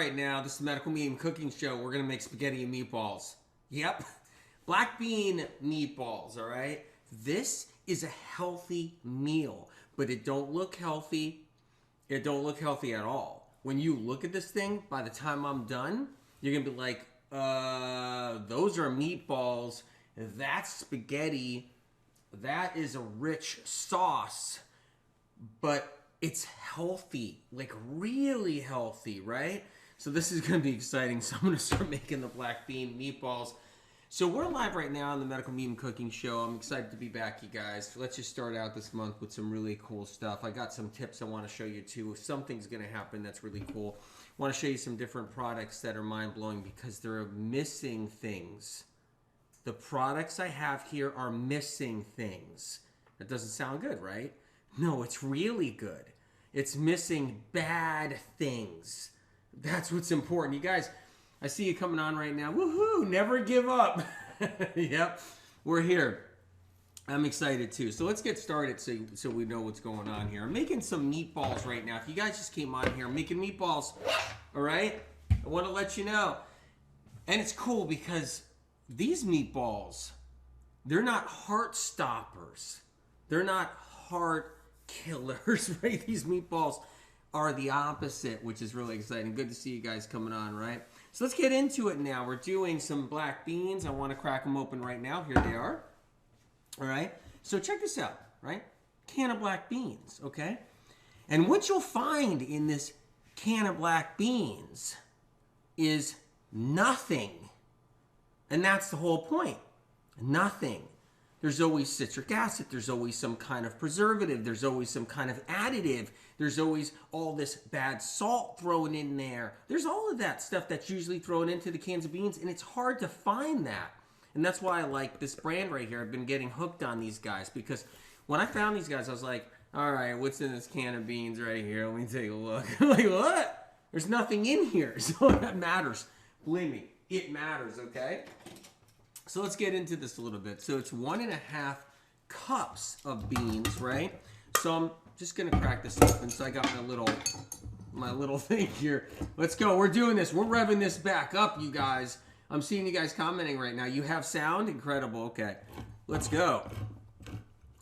right now. This is Medical Medium Cooking Show. We're going to make spaghetti and meatballs. Yep. Black bean meatballs, all right? This is a healthy meal, but it don't look healthy. It don't look healthy at all. When you look at this thing, by the time I'm done, you're going to be like, those are meatballs. That's spaghetti. That is a rich sauce, but it's healthy, like really healthy, right? So this is going to be exciting. So I'm going to start making the black bean meatballs. So we're live right now on the Medical Medium Cooking Show. I'm excited to be back, you guys. Let's just start out this month with some really cool stuff. I got some tips I want to show you too. Something's going to happen that's really cool. I want to show you some different products that are mind-blowing because they're missing things. The products I have here are missing things. That doesn't sound good, right? No, it's really good. It's missing bad things. That's what's important. You guys, I see you coming on right now. Woohoo! Never give up. Yep, we're here. I'm excited too. So let's get started so we know what's going on here. I'm making some meatballs right now. If you guys just came on here, I'm making meatballs. All right? I want to let you know. And it's cool because these meatballs, they're not heart stoppers. They're not heart killers, right? These meatballs are the opposite, which is really exciting. Good to see you guys coming on, right? So let's get into it now. We're doing some black beans. I want to crack them open right now. Here they are. All right? So check this out, right? Can of black beans, okay? And what you'll find in this can of black beans is nothing. And that's the whole point. Nothing. There's always citric acid. There's always some kind of preservative. There's always some kind of additive. There's always all this bad salt thrown in there. There's all of that stuff that's usually thrown into the cans of beans, and it's hard to find that. And that's why I like this brand right here. I've been getting hooked on these guys because when I found these guys, I was like, all right, what's in this can of beans right here? Let me take a look. I'm like, what? There's nothing in here. So that matters. Believe me, it matters, okay? So let's get into this a little bit. So it's 1.5 cups of beans, right? So I'm just gonna crack this open. So I got my little thing here. Let's go. We're doing this. We're revving this back up, you guys. I'm seeing you guys commenting right now. You have sound? Incredible. Okay. Let's go.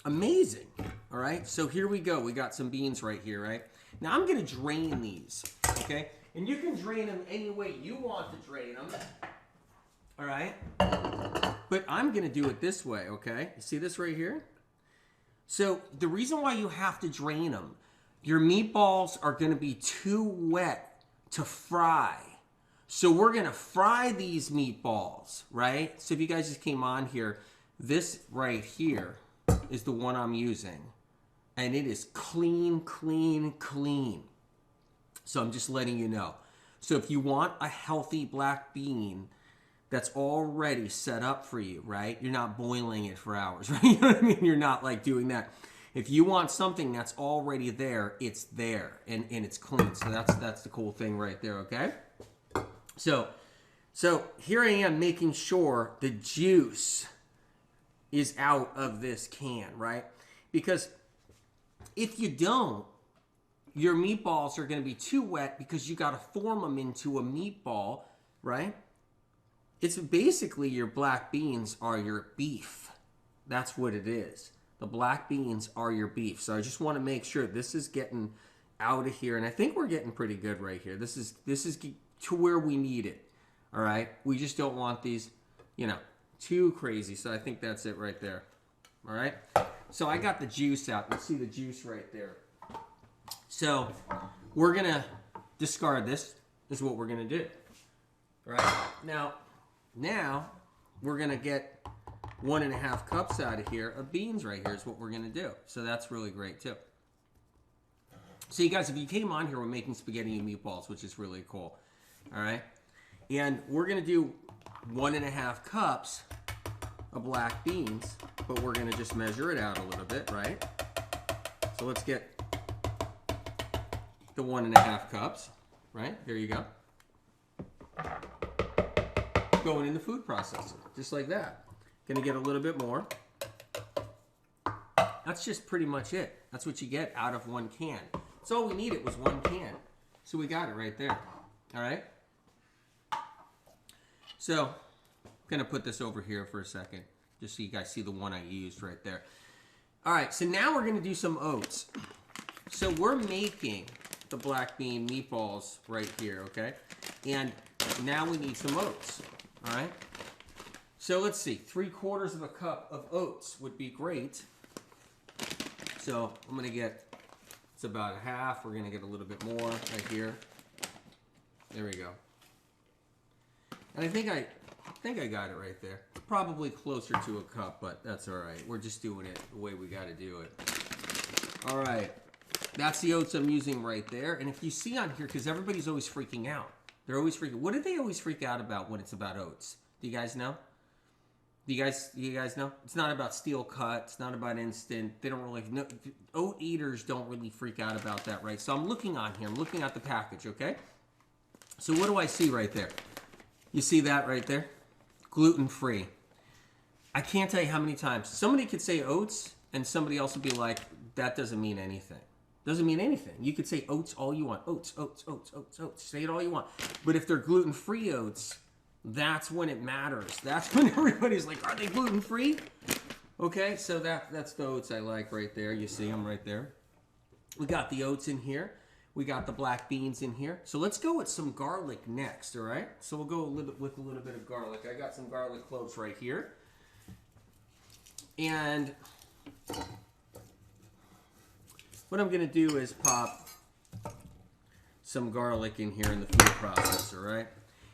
Amazing. All right. So here we go. We got some beans right here, right? Now I'm gonna drain these. Okay? And you can drain them any way you want to drain them. All right? But I'm going to do it this way, okay? You see this right here? So the reason why you have to drain them, your meatballs are going to be too wet to fry. So we're going to fry these meatballs, right? So if you guys just came on here, this right here is the one I'm using. And it is clean, clean, clean. So I'm just letting you know. So if you want a healthy black bean that's already set up for you, right? You're not boiling it for hours, right? You know what I mean? You're not like doing that. If you want something that's already there, it's there and it's clean. So that's the cool thing right there, okay? So here I am making sure the juice is out of this can, right? Because if you don't, your meatballs are going to be too wet because you got to form them into a meatball, right? It's basically your black beans are your beef. That's what it is. The black beans are your beef. So I just want to make sure this is getting out of here. And I think we're getting pretty good right here. This is to where we need it. All right. We just don't want these, too crazy. So I think that's it right there. All right. So I got the juice out. You see the juice right there. So we're going to discard this. This is what we're going to do. All right. Now, we're going to get 1.5 cups out of here of beans right here is what we're going to do. So that's really great too. So you guys, if you came on here, we're making spaghetti and meatballs, which is really cool. All right. And we're going to do 1.5 cups of black beans, but we're going to just measure it out a little bit, right? So let's get the 1.5 cups, right? There you go. Going in the food processor, just like that. Gonna get a little bit more. That's just pretty much it. That's what you get out of one can. So all we needed was one can. So we got it right there. All right. So I'm going to put this over here for a second, just so you guys see the one I used right there. All right, so now we're going to do some oats. So we're making the black bean meatballs right here, okay? And now we need some oats, all right? So let's see, 3/4 of a cup of oats would be great. So I'm going to get, it's about a half. We're going to get a little bit more right here. There we go. And I think I got it right there. Probably closer to a cup, but that's all right. We're just doing it the way we got to do it. All right. That's the oats I'm using right there. And if you see on here, because everybody's always freaking out. They're always freaking. What do they always freak out about when it's about oats? Do you guys know? Do you guys know? It's not about steel cut. It's not about instant. They don't really know. Oat eaters don't really freak out about that, right? So I'm looking on here. I'm looking at the package, okay? So what do I see right there? You see that right there? Gluten-free. I can't tell you how many times. Somebody could say oats, and somebody else would be like, that doesn't mean anything. Doesn't mean anything. You could say oats all you want. Oats, oats, oats, oats, oats. Say it all you want. But if they're gluten-free oats, that's when it matters. That's when everybody's like, are they gluten-free? Okay, so that's the oats I like right there. You see them right there. We got the oats in here. We got the black beans in here. So let's go with some garlic next, all right? So we'll go with a little bit of garlic. I got some garlic cloves right here. And what I'm going to do is pop some garlic in here in the food processor, right?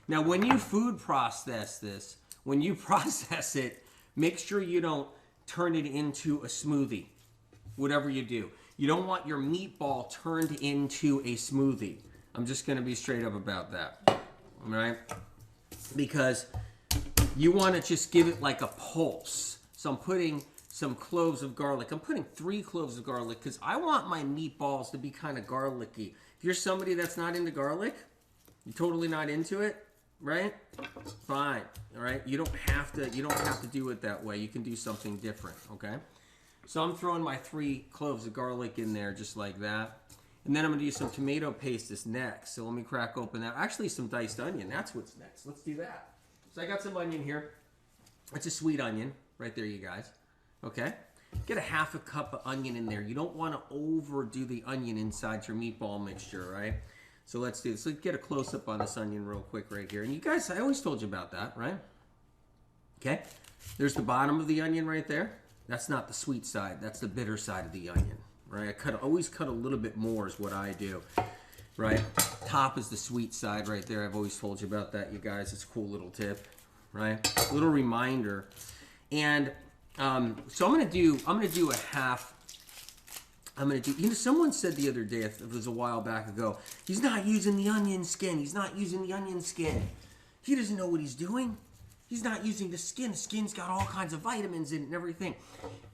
Now, when you food process this, when you process it, make sure you don't turn it into a smoothie, whatever you do. You don't want your meatball turned into a smoothie. I'm just going to be straight up about that, all right? Because you want to just give it like a pulse. So I'm putting some cloves of garlic. I'm putting 3 cloves of garlic because I want my meatballs to be kind of garlicky. If you're somebody that's not into garlic, you're totally not into it, right? Fine, all right? You don't have to do it that way. You can do something different, okay? So I'm throwing my 3 cloves of garlic in there just like that. And then I'm going to use some tomato paste is next. So let me crack open that. Actually, some diced onion. That's what's next. Let's do that. So I got some onion here. It's a sweet onion right there, you guys. Okay? Get a 1/2 cup of onion in there. You don't want to overdo the onion inside your meatball mixture, right? So let's do this. Let's get a close-up on this onion real quick right here. And you guys, I always told you about that, right? Okay? There's the bottom of the onion right there. That's not the sweet side. That's the bitter side of the onion, right? always cut a little bit more is what I do, right? Top is the sweet side right there. I've always told you about that, you guys. It's a cool little tip, right? A little reminder. And so I'm gonna do a half. You know, someone said the other day, it was a while back ago, he's not using the onion skin. He's not using the onion skin. He doesn't know what he's doing. He's not using the skin. The skin's got all kinds of vitamins in it and everything.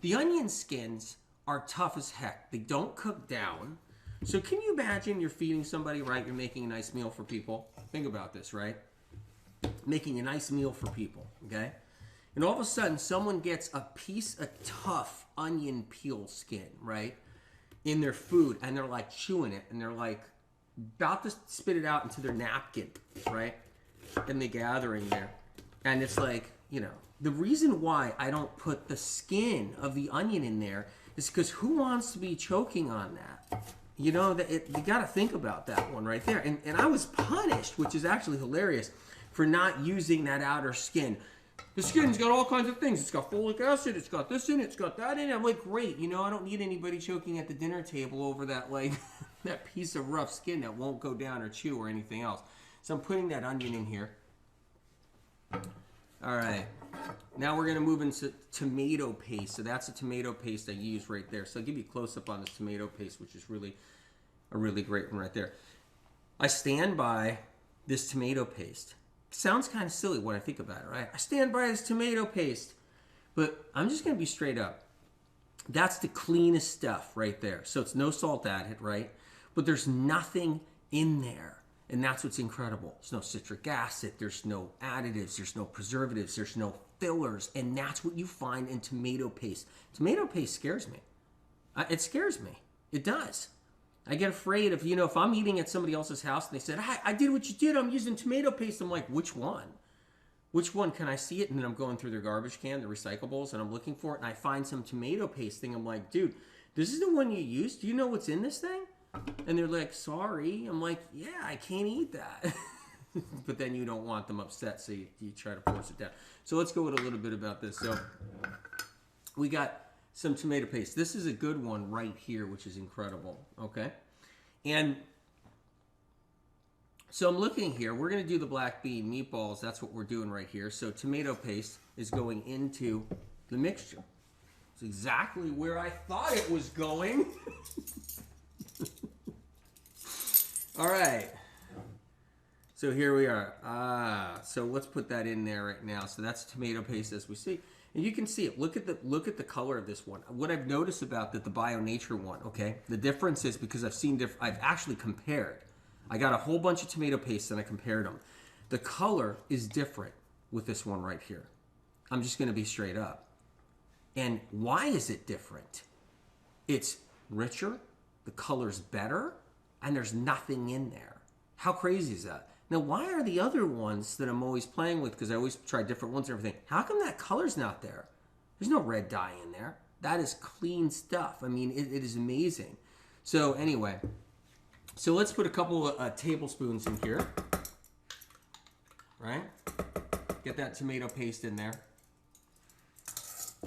The onion skins are tough as heck. They don't cook down. So can you imagine you're feeding somebody, right? You're making a nice meal for people. Think about this, right? Making a nice meal for people, okay? And all of a sudden, someone gets a piece of tough onion peel skin, right, in their food, and they're like chewing it, and they're like about to spit it out into their napkin, right? And the gathering there. And it's like, you know, the reason why I don't put the skin of the onion in there is because who wants to be choking on that? You know, you got to think about that one right there. And I was punished, which is actually hilarious, for not using that outer skin. The skin's got all kinds of things. It's got folic acid. It's got this in it. It's got that in it. I'm like, great. You know, I don't need anybody choking at the dinner table over that, like, that piece of rough skin that won't go down or chew or anything else. So I'm putting that onion in here. All right. Now we're going to move into tomato paste. So that's a tomato paste I use right there. So I'll give you a close-up on this tomato paste, which is really a really great one right there. I stand by this tomato paste. Sounds kind of silly when I think about it, right? I stand by this tomato paste. But I'm just going to be straight up. That's the cleanest stuff right there. So it's no salt added, right? But there's nothing in there. And that's what's incredible. There's no citric acid. There's no additives. There's no preservatives. There's no fillers. And that's what you find in tomato paste. Tomato paste scares me. It scares me. It does. I get afraid of, you know, if I'm eating at somebody else's house and they said, I did what you did. I'm using tomato paste. I'm like, which one? which one can I see it? And then I'm going through their garbage can, the recyclables, and I'm looking for it, and I find some tomato paste thing. I'm like, dude, this is the one you used? Do you know what's in this thing? And they're like, sorry. I'm like, yeah, I can't eat that. But then you don't want them upset, so you try to force it down. So let's go with a little bit about this. So we got some tomato paste. This is a good one right here, which is incredible, okay? And so I'm looking here. We're going to do the black bean meatballs. That's what we're doing right here. So tomato paste is going into the mixture. It's exactly where I thought it was going. All right. So here we are. So let's put that in there right now. So that's tomato paste as we see. And you can see it. Look at the color of this one. What I've noticed about the Bio Nature one, okay? The difference is because I've actually compared. I got a whole bunch of tomato paste and I compared them. The color is different with this one right here. I'm just going to be straight up. And why is it different? It's richer, the color's better, and there's nothing in there. How crazy is that? Now, why are the other ones that I'm always playing with, because I always try different ones and everything, how come that color's not there? There's no red dye in there. That is clean stuff. I mean, it is amazing. So anyway, so let's put a couple of tablespoons in here, right? Get that tomato paste in there.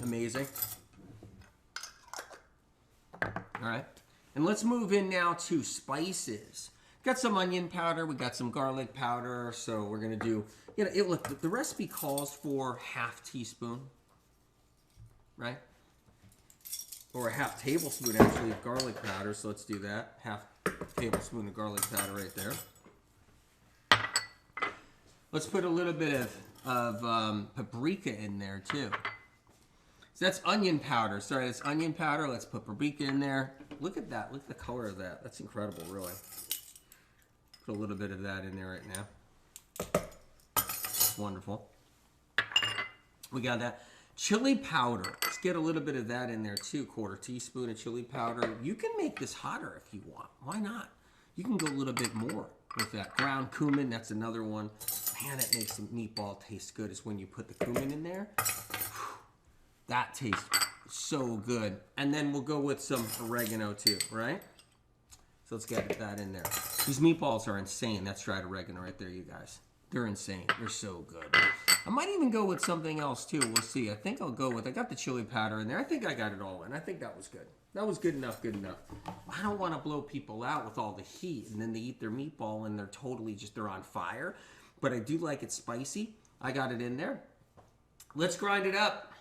Amazing. All right. And let's move in now to spices. Got some onion powder. We got some garlic powder. So we're going to do, look, the recipe calls for half teaspoon, right? Or a half tablespoon, actually, of garlic powder. So let's do that. Half tablespoon of garlic powder right there. Let's put a little bit of paprika in there, too. So that's onion powder. Sorry, that's onion powder. Let's put paprika in there. Look at that. Look at the color of that. That's incredible, really. Put a little bit of that in there right now. Wonderful. We got that. Chili powder. Let's get a little bit of that in there too. 1/4 teaspoon of chili powder. You can make this hotter if you want. Why not? You can go a little bit more with that. Ground cumin, that's another one. Man, it makes the meatball taste good is when you put the cumin in there. That tastes so good. And then we'll go with some oregano too, right? So let's get that in there. These meatballs are insane. That's dried oregano right there, you guys. They're insane. They're so good. I might even go with something else too. We'll see. I think I'll go with, I got the chili powder in there. I think I got it all in. I think that was good. That was good enough, good enough. I don't want to blow people out with all the heat and then they eat their meatball and they're totally just, they're on fire. But I do like it spicy. I got it in there. Let's grind it up.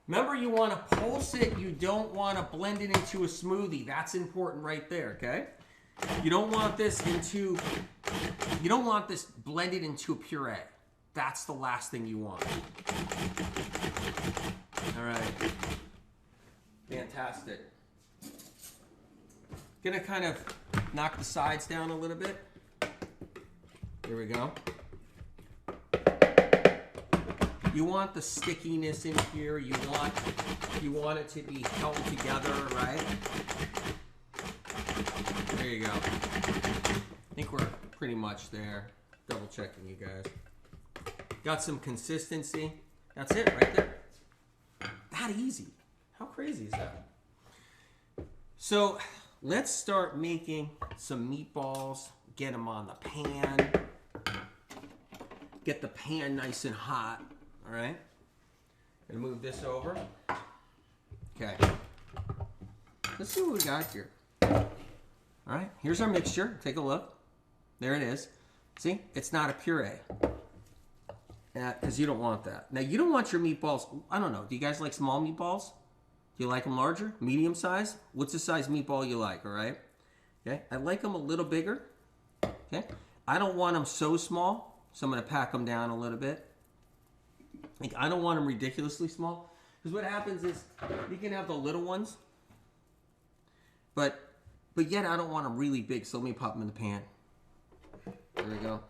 Remember, you want to pulse it. You don't want to blend it into a smoothie. That's important right there, okay? You don't want this blended into a puree. That's the last thing you want. All right. Fantastic. Gonna kind of knock the sides down a little bit. Here we go. You want the stickiness in here. You want it to be held together, right? There you go. I think we're pretty much there. Double checking, you guys. Got some consistency. That's it right there. That easy. How crazy is that? So let's start making some meatballs. Get them on the pan. Get the pan nice and hot. All right. Gonna move this over. Okay. Let's see what we got here. All right. Here's our mixture. Take a look. There it is. See? It's not a puree. Because you don't want that. Now, you don't want your meatballs. I don't know. Do you guys like small meatballs? Do you like them larger? Medium size? What's the size meatball you like? All right. Okay. I like them a little bigger. Okay. I don't want them so small. So I'm going to pack them down a little bit. Like, I don't want them ridiculously small. Because what happens is you can have the little ones. But yet I don't want them really big. So let me pop them in the pan. There we go.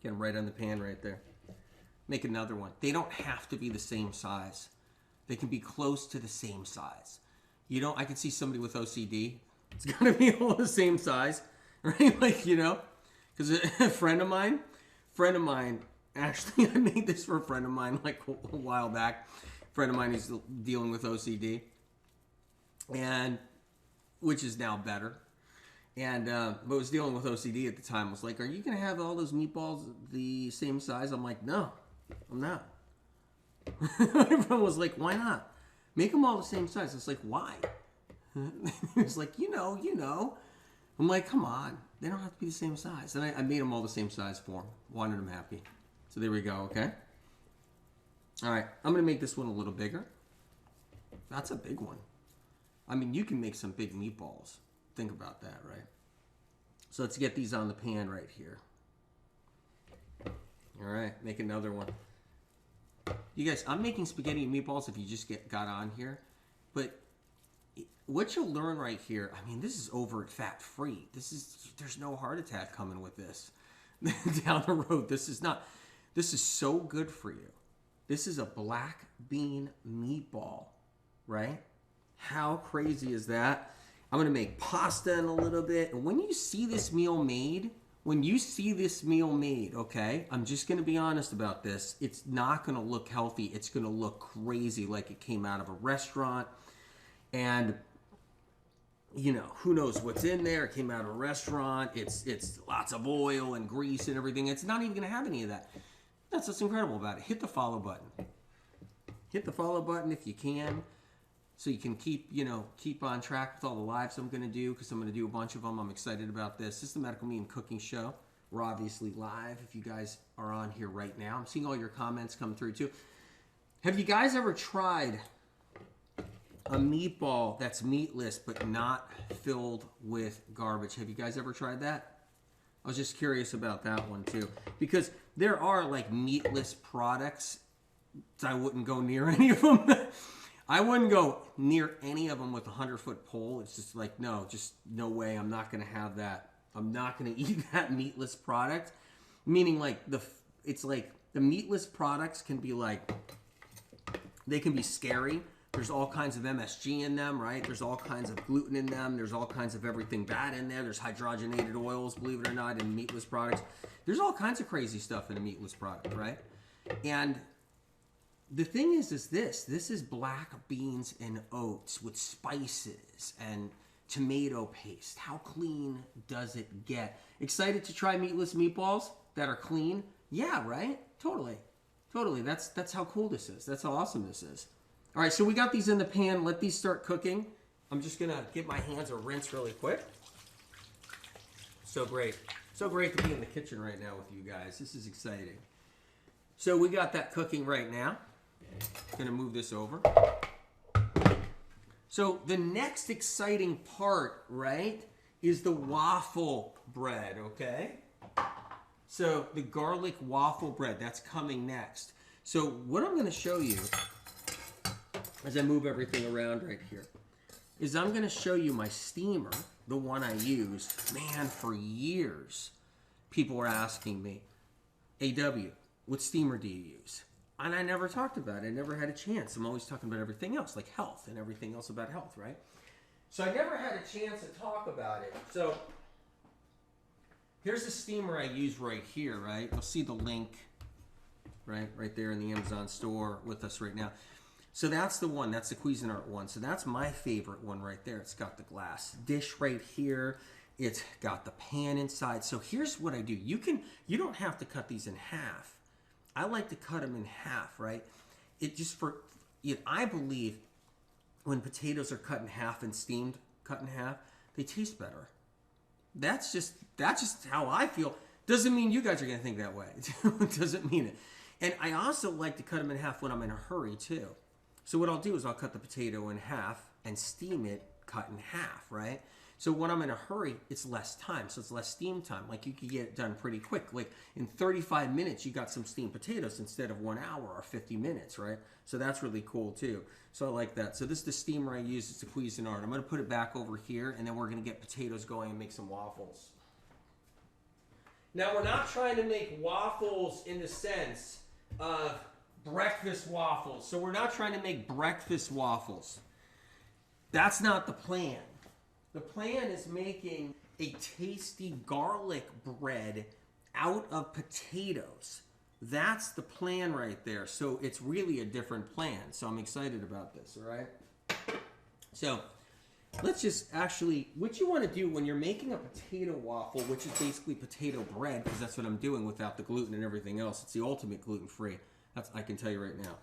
Get them right on the pan right there. Make another one. They don't have to be the same size. They can be close to the same size. You know, I can see somebody with OCD. It's got to be all the same size. Right? Like, you know. Because a friend of mine, actually, I made this for a friend of mine like a while back. A friend of mine is dealing with OCD, and which is now better. And but was dealing with OCD at the time. Was like, "Are you gonna have all those meatballs the same size?" I'm like, "No, I'm not." Everyone was like, "Why not? Make them all the same size." It's like, "Why?" It's like, you know. I'm like, "Come on, they don't have to be the same size." And I made them all the same size for him. Wanted him happy. So there we go. Okay. All right, I'm gonna make this one a little bigger. That's a big one. I mean, you can make some big meatballs. Think about that, right? So let's get these on the pan right here. All right, make another one. You guys, I'm making spaghetti and meatballs if you just got on here. But what you'll learn right here, I mean, this is overt fat free. There's no heart attack coming with this down the road. This is so good for you. This is a black bean meatball, right? How crazy is that? I'm going to make pasta in a little bit. And when you see this meal made, okay, I'm just going to be honest about this. It's not going to look healthy. It's going to look crazy like it came out of a restaurant. And, you know, who knows what's in there. It came out of a restaurant. It's lots of oil and grease and everything. It's not even going to have any of that. That's what's incredible about it. Hit the follow button. Hit the follow button if you can. So you can keep on track with all the lives I'm going to do, because I'm going to do a bunch of them. I'm excited about this. This is the Medical Me and Cooking Show. We're obviously live if you guys are on here right now. I'm seeing all your comments come through too. Have you guys ever tried a meatball that's meatless but not filled with garbage? Have you guys ever tried that? I was just curious about that one too. Because there are like meatless products. I wouldn't go near any of them. I wouldn't go near any of them with a 100-foot pole. It's just like, no, just no way. I'm not going to have that. I'm not going to eat that meatless product. Meaning like it's like the meatless products can be like, they can be scary. There's all kinds of MSG in them, right? There's all kinds of gluten in them. There's all kinds of everything bad in there. There's hydrogenated oils, believe it or not, in meatless products. There's all kinds of crazy stuff in a meatless product, right? And the thing is this is black beans and oats with spices and tomato paste. How clean does it get? Excited to try meatless meatballs that are clean? Yeah, right? Totally. That's how cool this is. That's how awesome this is. All right, so we got these in the pan. Let these start cooking. I'm just going to give my hands a rinse really quick. So great. So great to be in the kitchen right now with you guys. This is exciting. So we got that cooking right now. Going to move this over. So the next exciting part, right, is the waffle bread, okay? So the garlic waffle bread, that's coming next. So what I'm going to show you, as I move everything around right here, is I'm going to show you my steamer, the one I used. Man, for years, people were asking me, AW, what steamer do you use? And I never talked about it. I never had a chance. I'm always talking about everything else, like health and everything else about health, right? So I never had a chance to talk about it. So here's the steamer I use right here, right? You'll see the link right there in the Amazon store with us right now. So that's the one. That's the Cuisinart one. So that's my favorite one right there. It's got the glass dish right here. It's got the pan inside. So here's what I do. You don't have to cut these in half. I like to cut them in half, right? I believe when potatoes are cut in half and steamed, cut in half, they taste better. That's just how I feel. Doesn't mean you guys are going to think that way. Doesn't mean it. And I also like to cut them in half when I'm in a hurry too. So what I'll do is I'll cut the potato in half and steam it cut in half, right? So when I'm in a hurry, it's less time. So it's less steam time. Like you could get it done pretty quick. Like in 35 minutes, you got some steamed potatoes instead of 1 hour or 50 minutes, right? So that's really cool too. So I like that. So this is the steamer I use. It's a Cuisinart. I'm going to put it back over here, and then we're going to get potatoes going and make some waffles. Now, we're not trying to make waffles in the sense of breakfast waffles. So we're not trying to make breakfast waffles. That's not the plan. The plan is making a tasty garlic bread out of potatoes. That's the plan right there. So it's really a different plan. So I'm excited about this, all right? So let's just actually, what you want to do when you're making a potato waffle, which is basically potato bread, because that's what I'm doing without the gluten and everything else. It's the ultimate gluten-free. That's, I can tell you right now.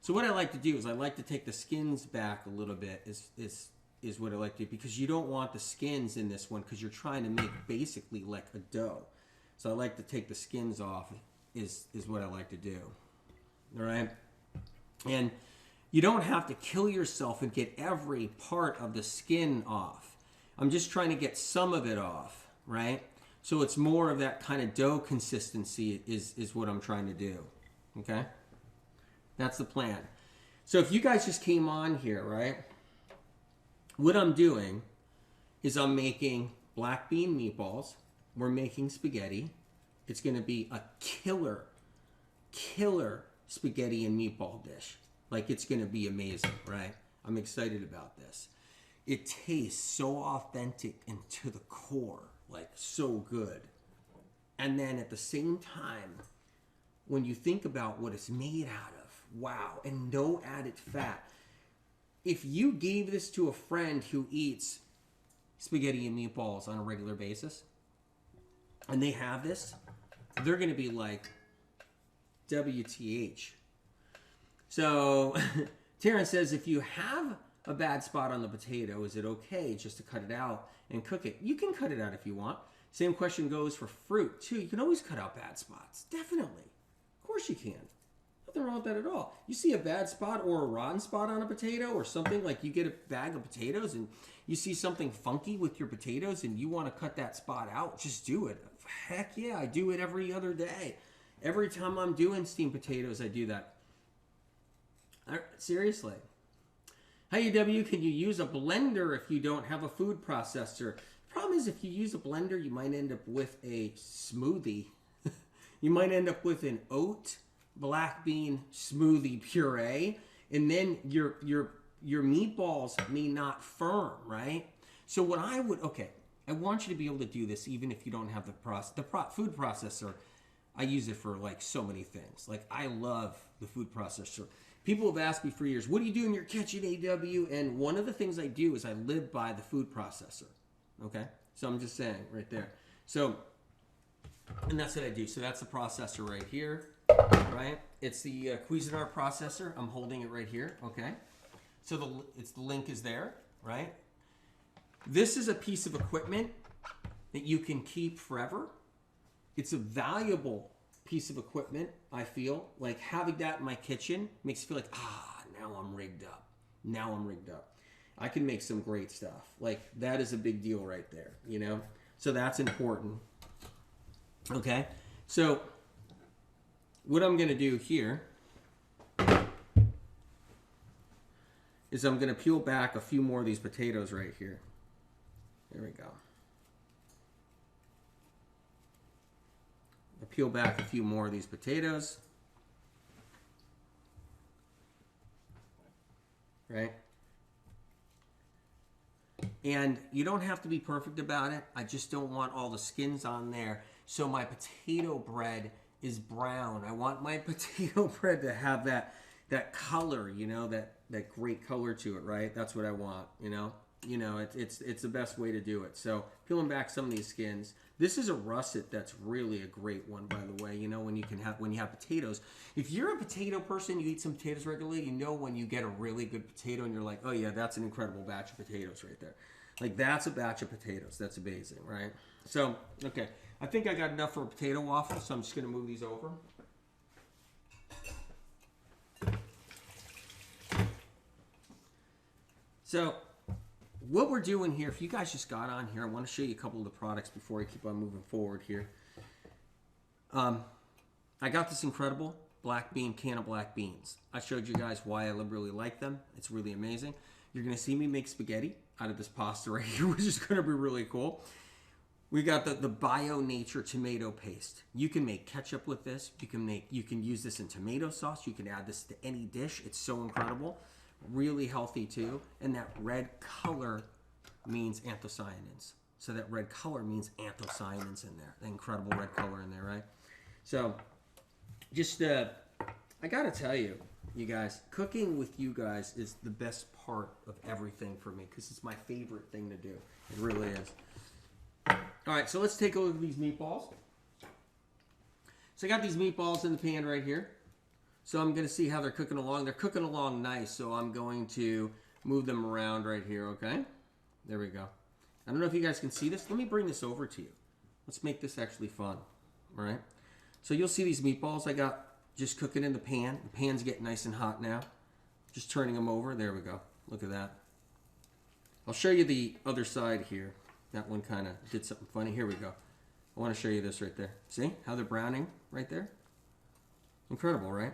So what I like to do is I like to take the skins back a little bit, is what I like to do, because you don't want the skins in this one because you're trying to make basically like a dough. So I like to take the skins off is what I like to do. All right? And you don't have to kill yourself and get every part of the skin off. I'm just trying to get some of it off, right? So it's more of that kind of dough consistency is what I'm trying to do, okay? That's the plan. So if you guys just came on here, right? What I'm doing is I'm making black bean meatballs. We're making spaghetti. It's going to be a killer spaghetti and meatball dish. Like, it's going to be amazing, right? I'm excited about this. It tastes so authentic and to the core, like so good. And then at the same time, when you think about what it's made out of, wow, and no added fat. If you gave this to a friend who eats spaghetti and meatballs on a regular basis, and they have this, they're going to be like, WTH. So, Taryn says, if you have a bad spot on the potato, is it okay just to cut it out and cook it? You can cut it out if you want. Same question goes for fruit, too. You can always cut out bad spots. Definitely. Of course you can. Nothing wrong with that at all. You see a bad spot or a rotten spot on a potato or something, like you get a bag of potatoes and you see something funky with your potatoes and you want to cut that spot out, just do it. Heck yeah, I do it every other day. Every time I'm doing steamed potatoes, I do that. Seriously. Hey, UW, can you use a blender if you don't have a food processor? The problem is if you use a blender, you might end up with a smoothie. You might end up with an oat black bean smoothie puree, and then your meatballs may not firm, right? So what I would, okay, I want you to be able to do this even if you don't have the food processor. I use it for like so many things. Like, I love the food processor. People have asked me for years, what do you do in your kitchen, AW? And one of the things I do is I live by the food processor. Okay? So I'm just saying right there. So, and that's what I do. So that's the processor right here, right? It's the Cuisinart processor. I'm holding it right here, okay? So the link is there, right? This is a piece of equipment that you can keep forever. It's a valuable piece of equipment, I feel. Like, having that in my kitchen makes me feel like, now I'm rigged up. Now I'm rigged up. I can make some great stuff. Like, that is a big deal right there, you know? So that's important. Okay? So, what I'm going to do here is I'm going to peel back a few more of these potatoes right here. There we go. I'll peel back a few more of these potatoes. Right? And you don't have to be perfect about it. I just don't want all the skins on there. So my potato bread is brown. I want my potato bread to have that color, you know, that great color to it, right? That's what I want, you know? You know, it's the best way to do it. So peeling back some of these skins. This is a russet that's really a great one, by the way. You know, when you have potatoes. If you're a potato person, you eat some potatoes regularly, you know when you get a really good potato and you're like, oh yeah, that's an incredible batch of potatoes right there. Like, that's a batch of potatoes. That's amazing, right? So, okay. I think I got enough for a potato waffle, so I'm just going to move these over. So, what we're doing here, if you guys just got on here, I want to show you a couple of the products before I keep on moving forward here. I got this incredible black bean can of black beans. I showed you guys why I really like them. It's really amazing. You're going to see me make spaghetti out of this pasta right here, which is going to be really cool. We got the Bio Nature tomato paste. You can make ketchup with this. You can use this in tomato sauce. You can add this to any dish. It's so incredible. Really healthy too. And that red color means anthocyanins. So that red color means anthocyanins in there. The incredible red color in there, right? So just, I gotta tell you, you guys, cooking with you guys is the best part of everything for me because it's my favorite thing to do. It really is. All right, so let's take a look at these meatballs. So I got these meatballs in the pan right here. So I'm going to see how they're cooking along. They're cooking along nice, so I'm going to move them around right here, okay? There we go. I don't know if you guys can see this. Let me bring this over to you. Let's make this actually fun, all right? So you'll see these meatballs I got just cooking in the pan. The pan's getting nice and hot now. Just turning them over. There we go. Look at that. I'll show you the other side here. That one kind of did something funny. Here we go. I want to show you this right there. See how they're browning right there? Incredible, right?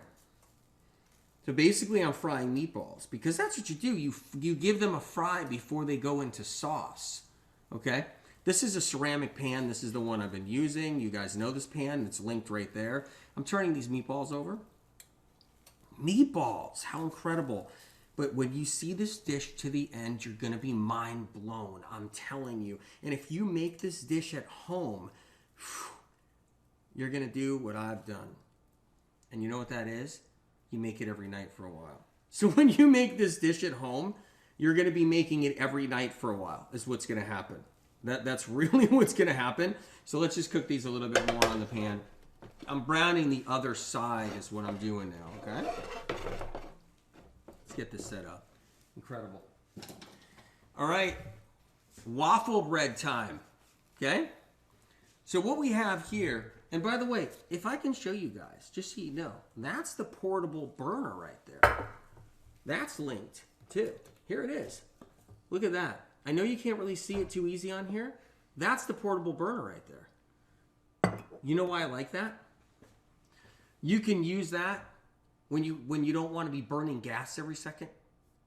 So basically I'm frying meatballs because that's what you do. You give them a fry before they go into sauce, okay? This is a ceramic pan. This is the one I've been using. You guys know this pan. It's linked right there. I'm turning these meatballs over. Meatballs, how incredible. But when you see this dish to the end, you're going to be mind blown. I'm telling you. And if you make this dish at home, you're going to do what I've done. And you know what that is? You make it every night for a while. So when you make this dish at home, you're going to be making it every night for a while is what's going to happen. That's really what's going to happen. So let's just cook these a little bit more on the pan. I'm browning the other side is what I'm doing now, okay? Let's get this set up. Incredible. All right, waffle bread time, okay? So what we have here, and by the way, if I can show you guys, just so you know, that's the portable burner right there. That's linked too. Here it is. Look at that. I know you can't really see it too easy on here. That's the portable burner right there. You know why I like that? You can use that when you don't want to be burning gas every second.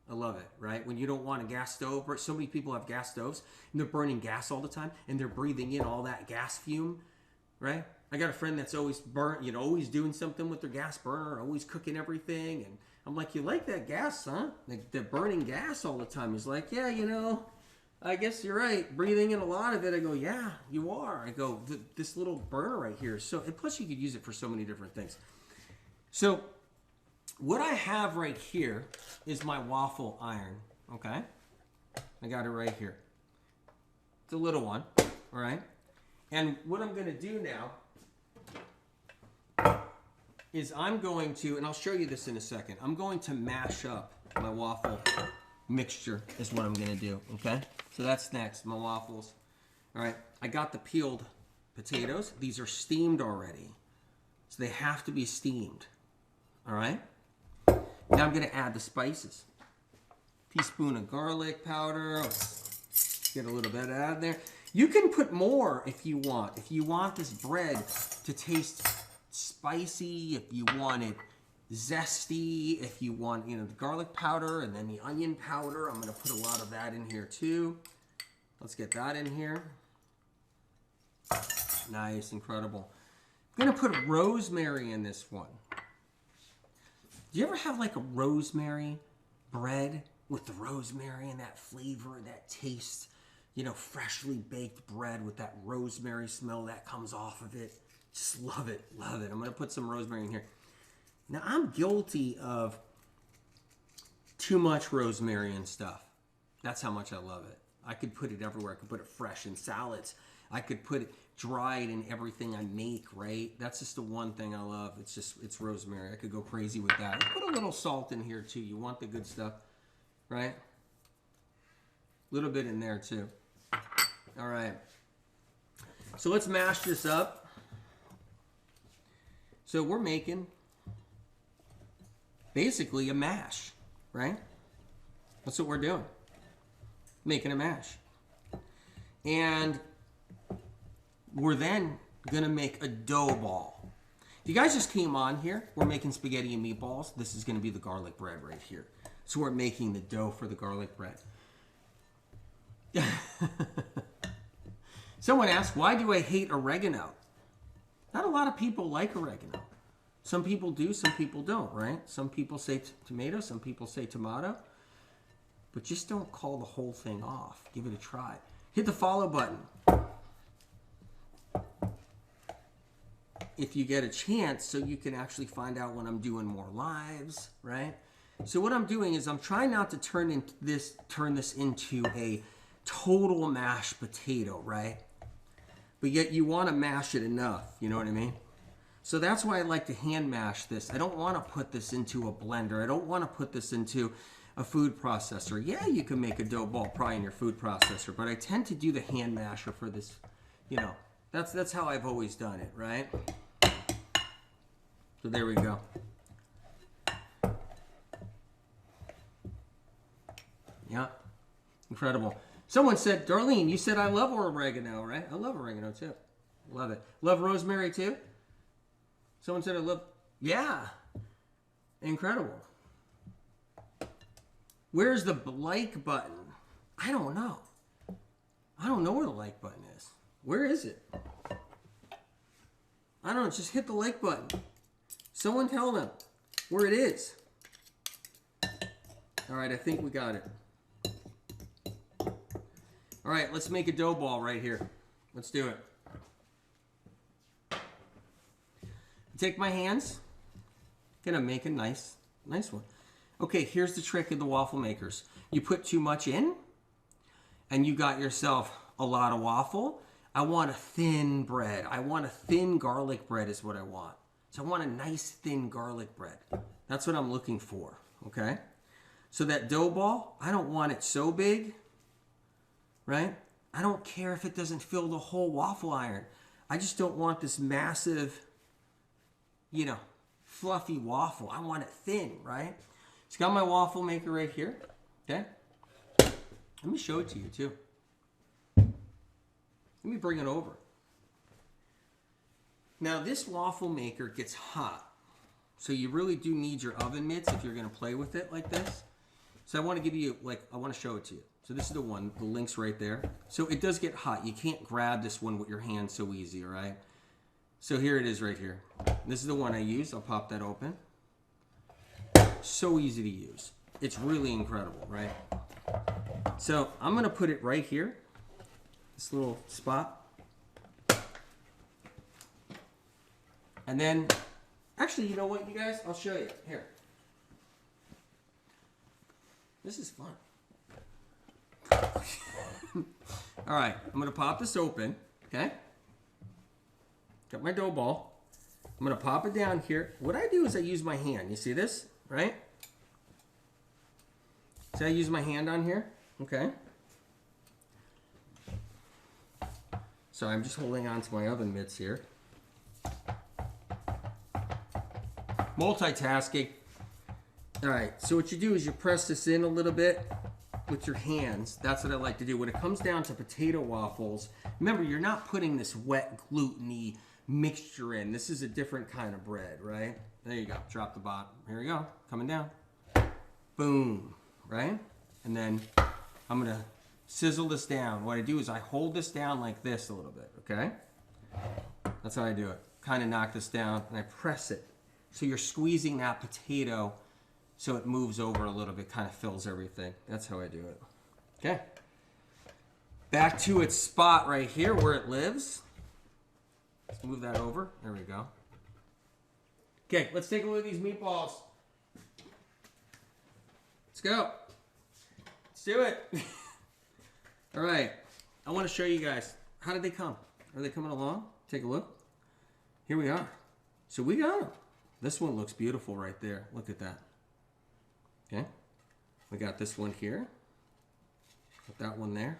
I love it, right? When you don't want a gas stove. So many people have gas stoves and they're burning gas all the time and they're breathing in all that gas fume, right? I got a friend that's always always doing something with their gas burner, always cooking everything. And I'm like, you like that gas, huh? Like they're burning gas all the time. He's like, yeah, I guess you're right. Breathing in a lot of it. I go, yeah, you are. I go, this little burner right here. So, and plus you could use it for so many different things. So what I have right here is my waffle iron, okay? I got it right here. It's a little one, all right? And what I'm going to do now is I'm going to, and I'll show you this in a second, I'm going to mash up my waffle mixture is what I'm going to do, okay? So that's next, my waffles. All right, I got the peeled potatoes. These are steamed already, so they have to be steamed, all right? Now I'm going to add the spices. Teaspoon of garlic powder. Let's get a little bit out of there. You can put more if you want. If you want this bread to taste spicy, if you want it zesty, if you want, the garlic powder and then the onion powder. I'm going to put a lot of that in here too. Let's get that in here. Nice, incredible. I'm going to put rosemary in this one. Do you ever have like a rosemary bread with the rosemary and that flavor, that taste, freshly baked bread with that rosemary smell that comes off of it? Just love it, love it. I'm going to put some rosemary in here. Now, I'm guilty of too much rosemary and stuff. That's how much I love it. I could put it everywhere. I could put it fresh in salads. I could put it dried in everything I make, right? That's just the one thing I love. It's rosemary. I could go crazy with that. Put a little salt in here, too. You want the good stuff, right? A little bit in there, too. All right. So let's mash this up. So we're making basically a mash, right? That's what we're doing. Making a mash. And we're then going to make a dough ball. If you guys just came on here, we're making spaghetti and meatballs. This is going to be the garlic bread right here. So we're making the dough for the garlic bread. Someone asked, why do I hate oregano? Not a lot of people like oregano. Some people do, some people don't, right? Some people say tomato, some people say tomato. But just don't call the whole thing off. Give it a try. hit the follow button. If you get a chance, so you can actually find out when I'm doing more lives, right? So what I'm doing is I'm trying not to turn this into a total mashed potato, right? But yet you want to mash it enough, you know what I mean? So that's why I like to hand mash this. I don't want to put this into a blender. I don't want to put this into a food processor. Yeah, you can make a dough ball probably in your food processor, but I tend to do the hand masher for this, you know. That's how I've always done it, right? So there we go. Yeah, incredible. Someone said, Darlene, you said I love oregano, right? I love oregano too. Love it. Love rosemary too? Someone said I love, yeah. Incredible. Where's the like button? I don't know. I don't know where the like button is. Where is it? I don't know, just hit the like button. Someone tell them where it is. All right, I think we got it. All right, let's make a dough ball right here. Let's do it. Take my hands. Gonna make a nice one. Okay, here's the trick of the waffle makers. You put too much in, and you got yourself a lot of waffle. I want a thin bread. I want a thin garlic bread is what I want. So I want a nice thin garlic bread. That's what I'm looking for, okay? So that dough ball, I don't want it so big, right? I don't care if it doesn't fill the whole waffle iron. I just don't want this massive, you know, fluffy waffle. I want it thin, right? It's got my waffle maker right here, okay? Let me show it to you too. Let me bring it over. Now this waffle maker gets hot. So you really do need your oven mitts if you're gonna play with it like this. So I wanna give you, I wanna show it to you. So this is the one, the link's right there. So it does get hot. You can't grab this one with your hand so easy, all right? So here it is right here. This is the one I use. I'll pop that open. So easy to use. It's really incredible, right? So I'm gonna put it right here, this little spot. And then, actually, you know what, you guys? I'll show you. Here. This is fun. All right, I'm gonna pop this open, okay? Got my dough ball. I'm gonna pop it down here. What I do is I use my hand. You see this, right? See, I use my hand on here, okay? So I'm just holding on to my oven mitts here. Multitasking. All right, so what you do is you press this in a little bit with your hands. That's what I like to do. When it comes down to potato waffles, remember, you're not putting this wet, gluten-y mixture in. This is a different kind of bread, right? There you go. Drop the bottom. Here we go. Coming down. Boom. Right? And then I'm going to sizzle this down. What I do is I hold this down like this a little bit, okay? That's how I do it. Kind of knock this down, and I press it. So you're squeezing that potato so it moves over a little bit, kind of fills everything. That's how I do it. Okay. Back to its spot right here where it lives. Let's move that over. There we go. Okay, let's take a look at these meatballs. Let's go. Let's do it. All right. I want to show you guys. How did they come? Are they coming along? Take a look. Here we are. So we got them. This one looks beautiful right there. Look at that. Okay. We got this one here. Put that one there.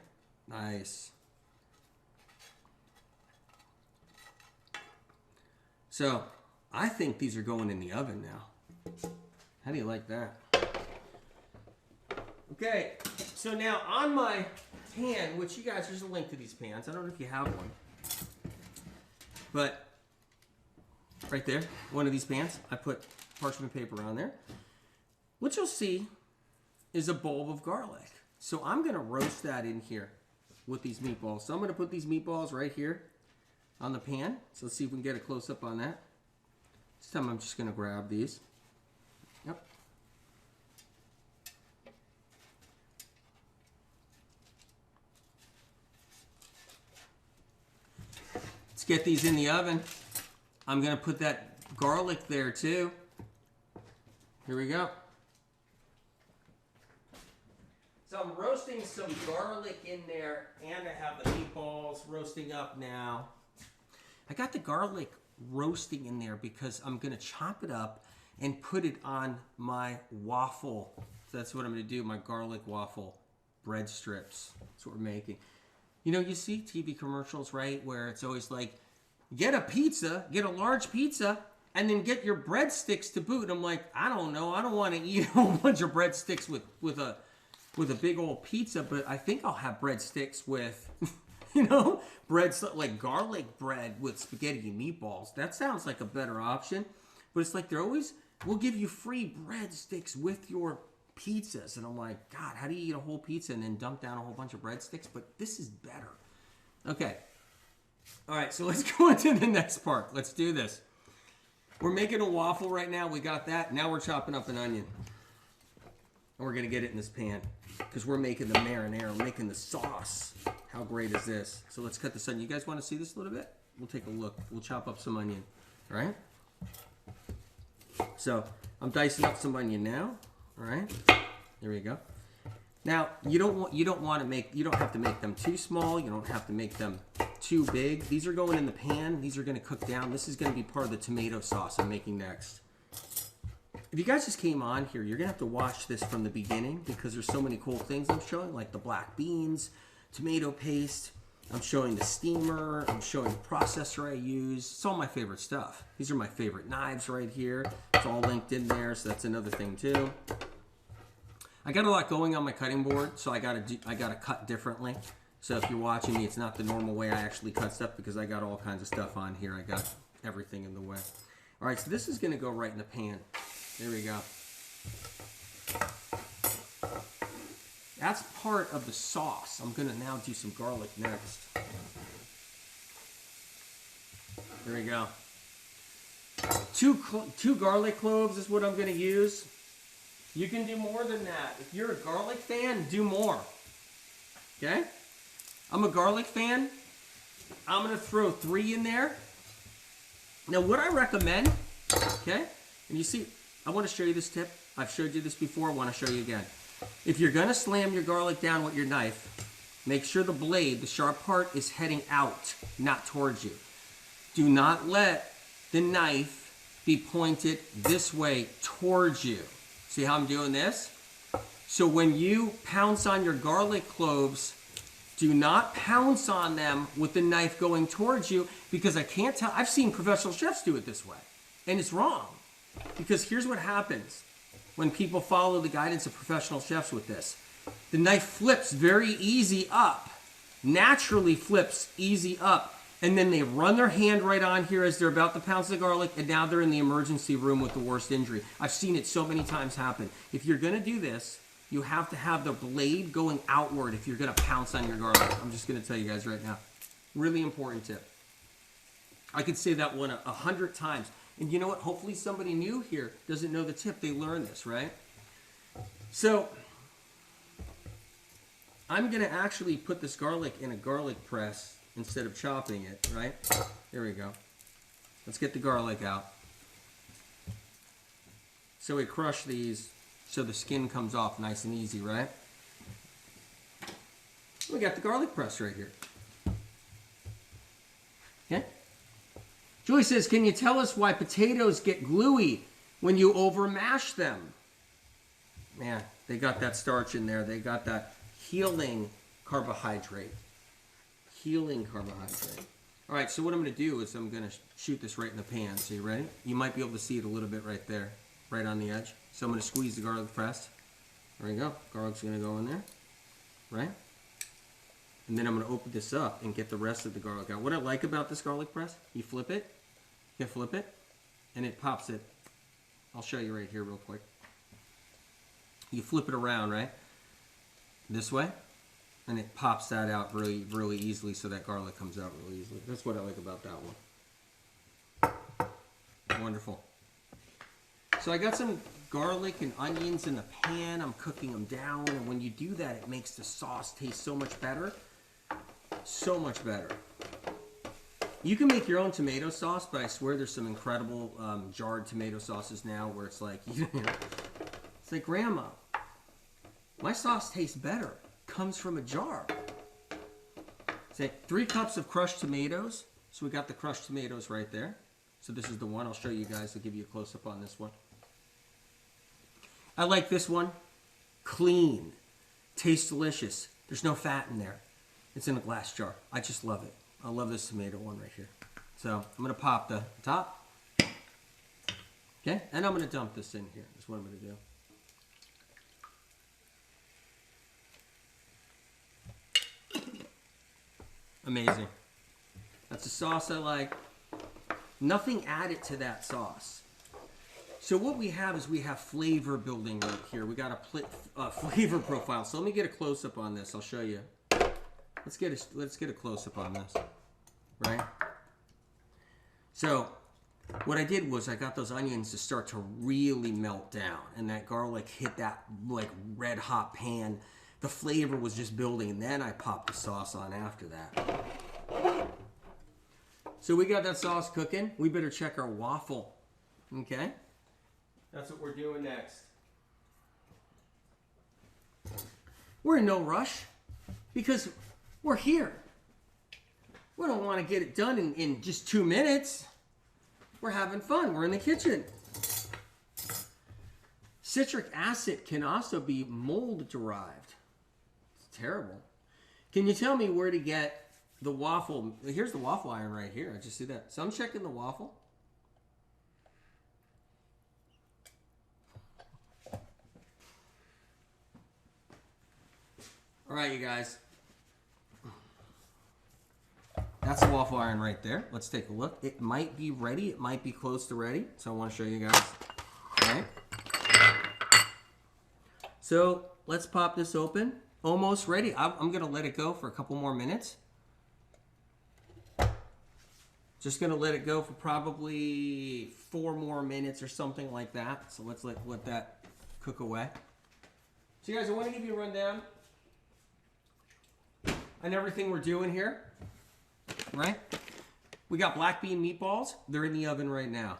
Nice. So I think these are going in the oven now. How do you like that? Okay, so now on my pan, which you guys, there's a link to these pans. I don't know if you have one. But right there, one of these pans, I put parchment paper on there. What you'll see is a bulb of garlic. So I'm gonna roast that in here with these meatballs. So I'm gonna put these meatballs right here on the pan. So let's see if we can get a close up on that. This time I'm just gonna grab these. Yep. get these in the oven. I'm going to put that garlic there too. Here we go. So I'm roasting some garlic in there, and I have the meatballs roasting up now. I got the garlic roasting in there because I'm going to chop it up and put it on my waffle. So that's what I'm going to do, my garlic waffle bread strips. That's what we're making. You know, you see TV commercials, right, where it's always like, get a pizza, get a large pizza, and then get your breadsticks to boot. And I'm like, I don't know. I don't want to eat a whole bunch of breadsticks with a big old pizza, but I think I'll have breadsticks with, you know, breads like garlic bread with spaghetti and meatballs. That sounds like a better option. But it's like they're always, we'll give you free breadsticks with your pizzas. And I'm like, God, how do you eat a whole pizza and then dump down a whole bunch of breadsticks? But this is better. Okay. All right, so let's go into the next part. Let's do this. We're making a waffle right now. We got that. Now we're chopping up an onion. And we're going to get it in this pan because we're making the marinara. We're making the sauce. How great is this? So let's cut this onion. You guys want to see this a little bit? We'll take a look. We'll chop up some onion. All right? So I'm dicing up some onion now. All right? There we go. Now, you don't have to make them too small. You don't have to make them too big. These are going in the pan. These are going to cook down. This is going to be part of the tomato sauce I'm making next. If you guys just came on here, you're going to have to watch this from the beginning because there's so many cool things I'm showing, like the black beans, tomato paste. I'm showing the steamer. I'm showing the processor I use. It's all my favorite stuff. These are my favorite knives right here. It's all linked in there, so that's another thing too. I got a lot going on my cutting board, so I gotta cut differently. So if you're watching me, it's not the normal way I actually cut stuff because I got all kinds of stuff on here. I got everything in the way. All right, so this is gonna go right in the pan. There we go. That's part of the sauce. I'm gonna now do some garlic next. There we go. Two garlic cloves is what I'm gonna use. You can do more than that. If you're a garlic fan, do more. Okay? I'm a garlic fan. I'm going to throw 3 in there. Now, what I recommend, okay? And you see, I want to show you this tip. I've showed you this before. I want to show you again. If you're going to slam your garlic down with your knife, make sure the blade, the sharp part, is heading out, not towards you. Do not let the knife be pointed this way towards you. See how I'm doing this? So when you pounce on your garlic cloves, do not pounce on them with the knife going towards you because I can't tell. I've seen professional chefs do it this way, and it's wrong. Because here's what happens when people follow the guidance of professional chefs with this. The knife flips very easy up, naturally flips easy up, and then they run their hand right on here as they're about to pounce the garlic, and now they're in the emergency room with the worst injury. I've seen it so many times happen. If you're going to do this, you have to have the blade going outward if you're going to pounce on your garlic. I'm just going to tell you guys right now. Really important tip. I could say that one 100 times. And you know what? Hopefully somebody new here doesn't know the tip. They learn this, right? So I'm going to actually put this garlic in a garlic press instead of chopping it, right? There we go. Let's get the garlic out. So we crush these so the skin comes off nice and easy, right? We got the garlic press right here. Okay? Julie says, can you tell us why potatoes get gluey when you over mash them? Man, they got that starch in there. They got that healing carbohydrate. Healing carbohydrate. All right, so what I'm going to do is I'm going to shoot this right in the pan. So you ready? You might be able to see it a little bit right there, right on the edge. So I'm going to squeeze the garlic press. There you go. Garlic's going to go in there, right? And then I'm going to open this up and get the rest of the garlic out. What I like about this garlic press, you flip it, and it pops it. I'll show you right here real quick. You flip it around, right? This way. And it pops that out really, really easily so that garlic comes out really easily. That's what I like about that one. Wonderful. So I got some garlic and onions in the pan. I'm cooking them down. And when you do that, it makes the sauce taste so much better. So much better. You can make your own tomato sauce, but I swear there's some incredible jarred tomato sauces now where it's like, you know, it's like, Grandma, my sauce tastes better. Comes from a jar. Say 3 cups of crushed tomatoes. So we got the crushed tomatoes right there. So this is the one. I'll show you guys. I'll give you a close-up on this one. I like this one. Clean. Tastes delicious. There's no fat in there. It's in a glass jar. I just love it. I love this tomato one right here. So I'm going to pop the top. Okay, and I'm going to dump this in here. That's what I'm going to do. Amazing. That's a sauce I like. Nothing added to that sauce. So what we have is we have flavor building right here. We got a flavor profile. So let me get a close-up on this. I'll show you. Let's get a close-up on this. Right? So what I did was I got those onions to start to really melt down, and that garlic hit that like red hot pan. The flavor was just building, and then I popped the sauce on after that. So we got that sauce cooking. We better check our waffle. Okay? That's what we're doing next. We're in no rush because we're here. We don't want to get it done in just 2 minutes. We're having fun. We're in the kitchen. Citric acid can also be mold derived. It's terrible. Can you tell me where to get the waffle? Here's the waffle iron right here. I just see that. So I'm checking the waffle. All right, you guys. That's the waffle iron right there. Let's take a look. It might be ready. It might be close to ready. So I want to show you guys. All right. So let's pop this open. Almost ready. I'm going to let it go for a couple more minutes. Just going to let it go for probably 4 more minutes or something like that. So let's let that cook away. So you guys, I want to give you a rundown on everything we're doing here. Right? We got black bean meatballs. They're in the oven right now.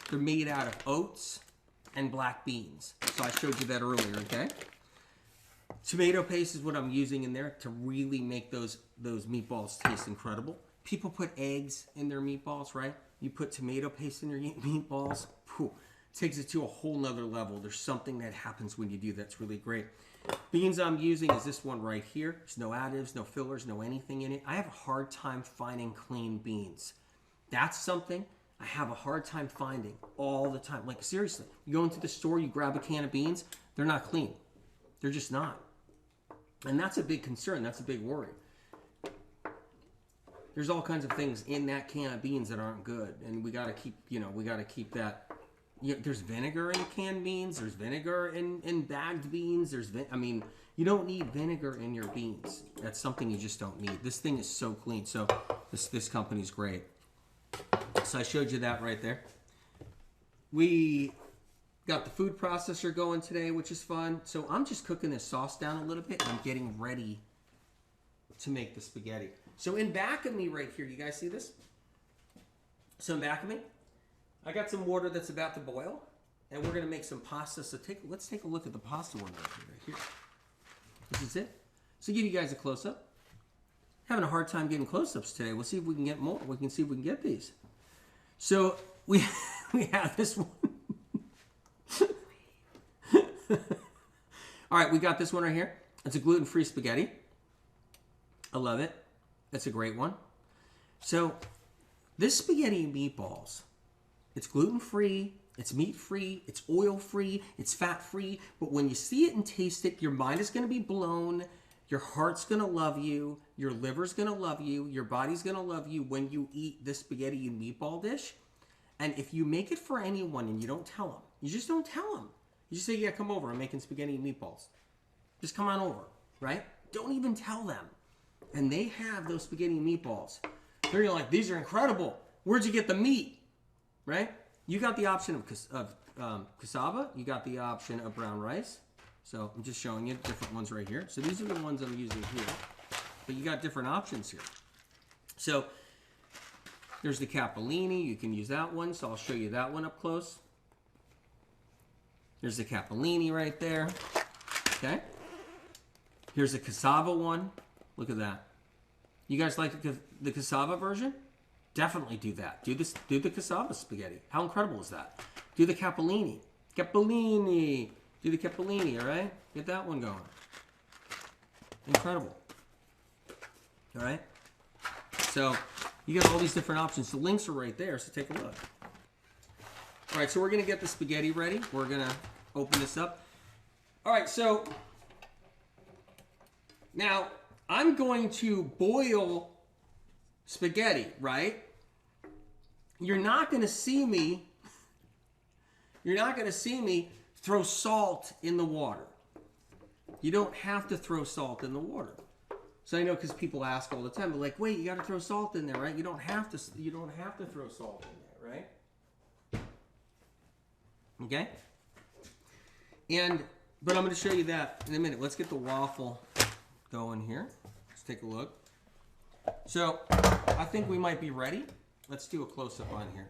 They're made out of oats and black beans. So I showed you that earlier, okay? Tomato paste is what I'm using in there to really make those meatballs taste incredible. People put eggs in their meatballs, right? You put tomato paste in your meatballs. Whew, takes it to a whole nother level. There's something that happens when you do that's really great. Beans I'm using is this one right here. There's no additives, no fillers, no anything in it. I have a hard time finding clean beans. That's something I have a hard time finding all the time. Like, seriously, you go into the store, you grab a can of beans, they're not clean. They're just not. And that's a big concern. That's a big worry. There's all kinds of things in that can of beans that aren't good. And we got to keep, we got to keep that. There's vinegar in canned beans. There's vinegar in bagged beans. You don't need vinegar in your beans. That's something you just don't need. This thing is so clean. So this company's great. So I showed you that right there. We got the food processor going today, which is fun. So I'm just cooking this sauce down a little bit, and I'm getting ready to make the spaghetti. So in back of me right here, you guys see this? So in back of me, I got some water that's about to boil, and we're going to make some pasta. So let's take a look at the pasta one right here. This is it. So give you guys a close-up. Having a hard time getting close-ups today. We'll see if we can get more. We can see if we can get these. So we have this one. All right, we got this one right here. It's a gluten-free spaghetti. I love it. That's a great one. So this spaghetti and meatballs, it's gluten-free, it's meat-free, it's oil-free, it's fat-free, but when you see it and taste it, your mind is going to be blown, your heart's going to love you, your liver's going to love you, your body's going to love you when you eat this spaghetti and meatball dish. And if you make it for anyone and you don't tell them, you just don't tell them. You just say, yeah, come over, I'm making spaghetti and meatballs. Just come on over, right? Don't even tell them. And they have those spaghetti and meatballs. They're like, these are incredible. Where'd you get the meat? Right? You got the option of cassava. You got the option of brown rice. So I'm just showing you different ones right here. So these are the ones I'm using here. But you got different options here. So There's the capellini. You can use that one, so I'll show you that one up close. There's the capellini right there. Okay. Here's the cassava one. Look at that. You guys like the cassava version? Definitely do that. Do the cassava spaghetti. How incredible is that? Do the capellini. Capellini. Do the capellini, all right? Get that one going. Incredible. All right? So you got all these different options. The links are right there, so take a look. All right, so we're going to get the spaghetti ready. We're going to open this up. All right, so now I'm going to boil spaghetti, right? You're not going to see me throw salt in the water. You don't have to throw salt in the water. So I know because people ask all the time, they're like, wait, you got to throw salt in there, right? You don't have to throw salt in there, right? Okay? But I'm going to show you that in a minute. Let's get the waffle going here. Let's take a look. So I think we might be ready. Let's do a close-up on here.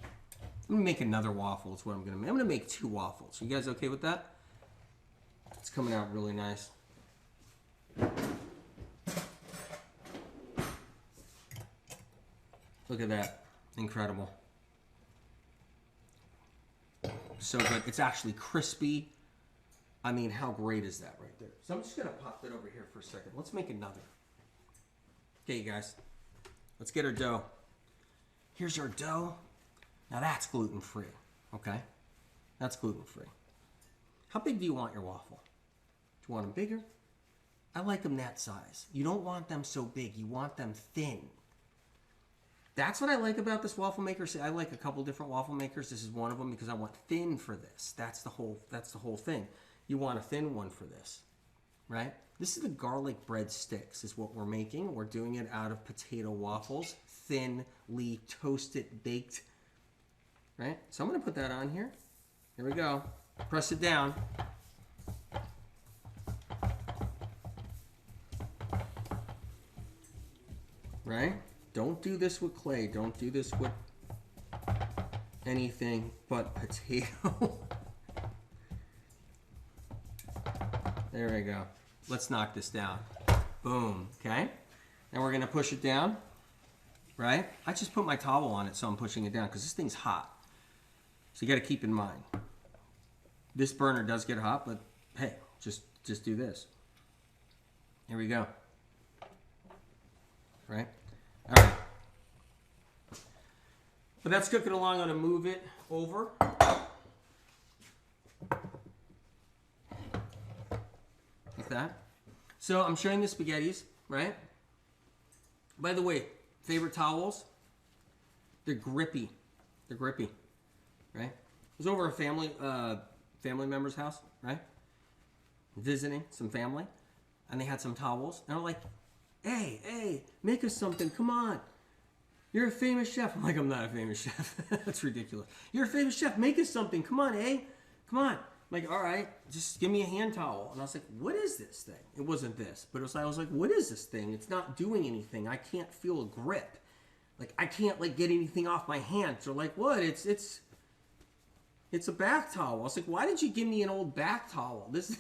I'm going to make another waffle. That's what I'm going to make. I'm going to make 2 waffles. You guys okay with that? It's coming out really nice. Look at that. Incredible. So good. It's actually crispy. I mean, how great is that right there? So I'm just going to pop that over here for a second. Let's make another. Okay, you guys. Let's get our dough. Here's our dough. Now that's gluten-free, okay? That's gluten-free. How big do you want your waffle? Do you want them bigger? I like them that size. You don't want them so big. You want them thin. That's what I like about this waffle maker. See, I like a couple different waffle makers. This is one of them because I want thin for this. That's the whole thing. You want a thin one for this, right? This is the garlic bread sticks is what we're making. We're doing it out of potato waffles, thinly toasted, baked, right? So I'm going to put that on here. Here we go. Press it down. Right? Don't do this with clay. Don't do this with anything but potato. There we go. Let's knock this down. Boom. Okay? And we're going to push it down. Right? I just put my towel on it, so I'm pushing it down because this thing's hot. So you got to keep in mind. This burner does get hot, but hey, just do this. Here we go. Right? All right. But that's cooking along. I'm going to move it over. Like that. So I'm showing the spaghettis, right? By the way, favorite towels? They're grippy. They're grippy, right? I was over a family member's house, right? Visiting some family, and they had some towels, and I'm like, hey, make us something, come on. You're a famous chef. I'm like, I'm not a famous chef. That's ridiculous. You're a famous chef, make us something, come on, come on. I'm like, all right, just give me a hand towel. And I was like, what is this thing? It wasn't this, but I was like, what is this thing? It's not doing anything. I can't feel a grip. Like, I can't, get anything off my hands. They're like, what? It's a bath towel. I was like, why did you give me an old bath towel? This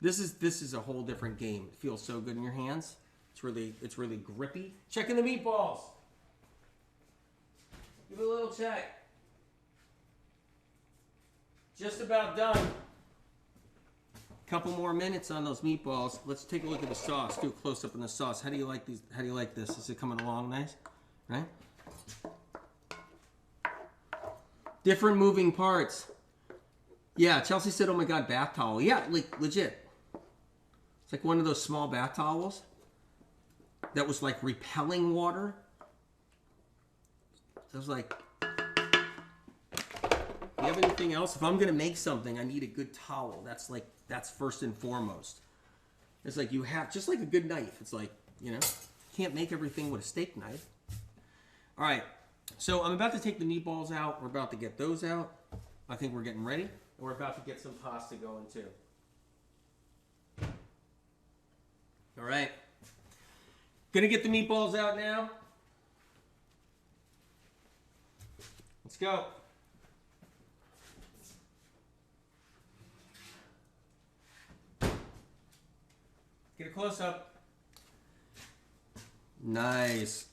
is a whole different game. It feels so good in your hands. It's really grippy. Checking the meatballs. Give it a little check. Just about done. Couple more minutes on those meatballs. Let's take a look at the sauce. Do a close up on the sauce. How do you like these? How do you like this? Is it coming along nice? Right? Different moving parts. Yeah, Chelsea said, oh my God, bath towel. Yeah, legit. It's like one of those small bath towels that was like repelling water. So I was like, do you have anything else? If I'm going to make something, I need a good towel. That's first and foremost. It's like you have, just like a good knife. It's like, you can't make everything with a steak knife. All right. So I'm about to take the meatballs out. We're about to get those out. I think we're getting ready. And we're about to get some pasta going too. All right. Gonna get the meatballs out now. Let's go. Get a close up. Nice.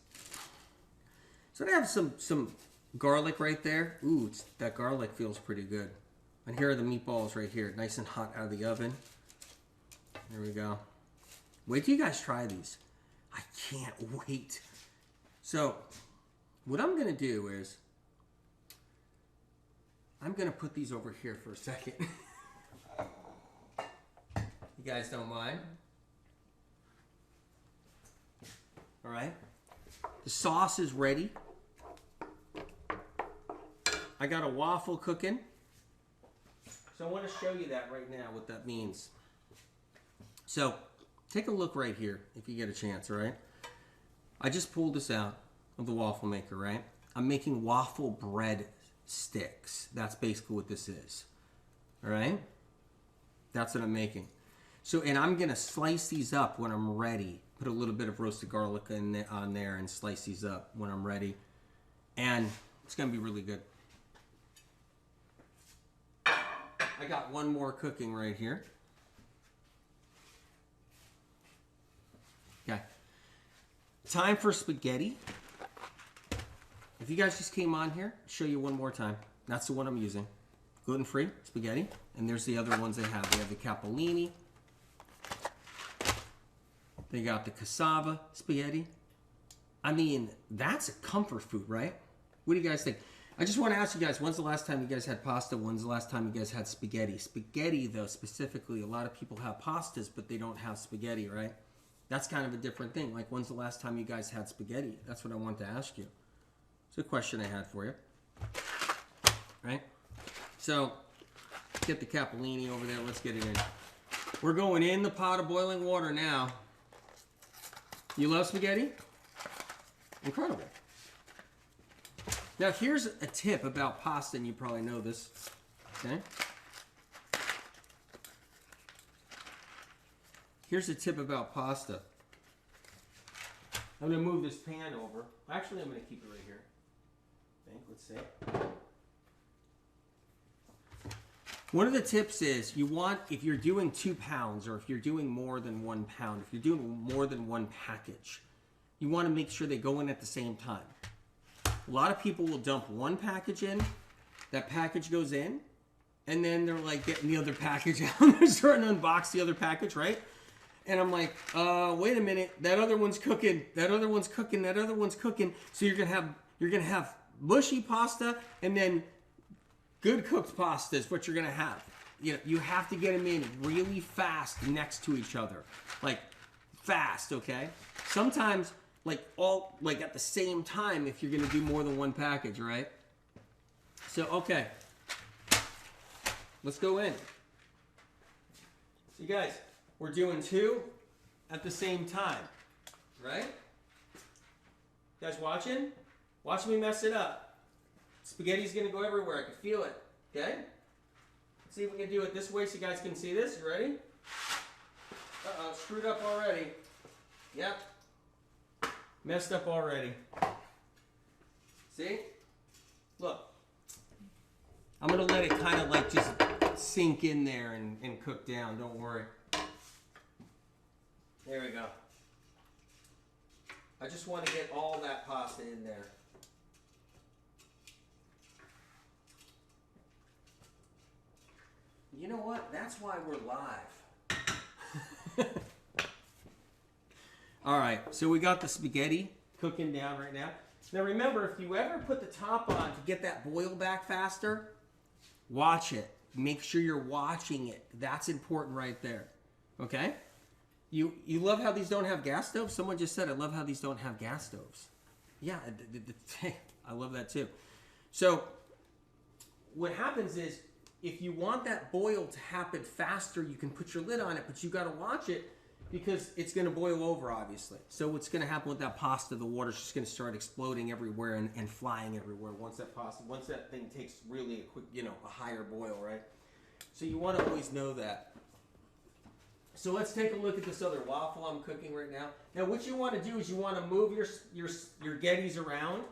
So I have some garlic right there. Ooh, that garlic feels pretty good. And here are the meatballs right here, nice and hot out of the oven. There we go. Wait till you guys try these. I can't wait. So, what I'm gonna do is, I'm gonna put these over here for a second. You guys don't mind? All right. The sauce is ready. I got a waffle cooking. So I want to show you that right now, what that means. So take a look right here if you get a chance, all right? I just pulled this out of the waffle maker, right? I'm making waffle bread sticks. That's basically what this is, all right? That's what I'm making. So, and I'm going to slice these up when I'm ready. Put a little bit of roasted garlic on there and slice these up when I'm ready. And it's going to be really good. I got one more cooking right here. Okay. Time for spaghetti. If you guys just came on here, I'll show you one more time. That's the one I'm using. Gluten-free spaghetti. And there's the other ones they have. They have the capellini. They got the cassava spaghetti. I mean, that's a comfort food, right? What do you guys think? I just want to ask you guys, when's the last time you guys had pasta? When's the last time you guys had spaghetti? Spaghetti, though, specifically, a lot of people have pastas, but they don't have spaghetti, right? That's kind of a different thing. Like, when's the last time you guys had spaghetti? That's what I want to ask you. It's a question I had for you. Right? So, get the capellini over there. Let's get it in. We're going in the pot of boiling water now. You love spaghetti? Incredible. Now, here's a tip about pasta, and you probably know this. Okay? Here's a tip about pasta. I'm going to move this pan over. Actually, I'm going to keep it right here. I think. Let's see. One of the tips is you want, if you're doing 2 pounds or if you're doing more than 1 pound, if you're doing more than one package, you want to make sure they go in at the same time. A lot of people will dump one package in, that package goes in, and then they're like getting the other package out. They're starting to unbox the other package, right? And I'm like, wait a minute, that other one's cooking, that other one's cooking, that other one's cooking. So you're gonna have mushy pasta and then good cooked pasta is what you're gonna have. You know, you have to get them in really fast next to each other, like fast, okay? Sometimes like at the same time if you're gonna do more than one package, right? So okay, let's go in. So you guys, we're doing 2 at the same time, right? You guys watching? Watch me mess it up. Spaghetti's gonna go everywhere. I can feel it. Okay? Let's see if we can do it this way so you guys can see this. You ready? Uh-oh, screwed up already. Yep. Messed up already. See? Look. I'm gonna let it kind of like just sink in there and cook down. Don't worry. There we go. I just want to get all that pasta in there. You know what? That's why we're live. All right, so we got the spaghetti cooking down right now. Now remember, if you ever put the top on to get that boil back faster, watch it. Make sure you're watching it. That's important right there. Okay? You love how these don't have gas stoves? Someone just said, I love how these don't have gas stoves. Yeah, I love that too. So what happens is, if you want that boil to happen faster, you can put your lid on it, but you got to watch it because it's going to boil over, obviously. So what's going to happen with that pasta, the water's just going to start exploding everywhere and flying everywhere once that thing takes really a quick, a higher boil, right? So you want to always know that. So let's take a look at this other waffle I'm cooking right now. Now what you want to do is you want to move your Gettys around.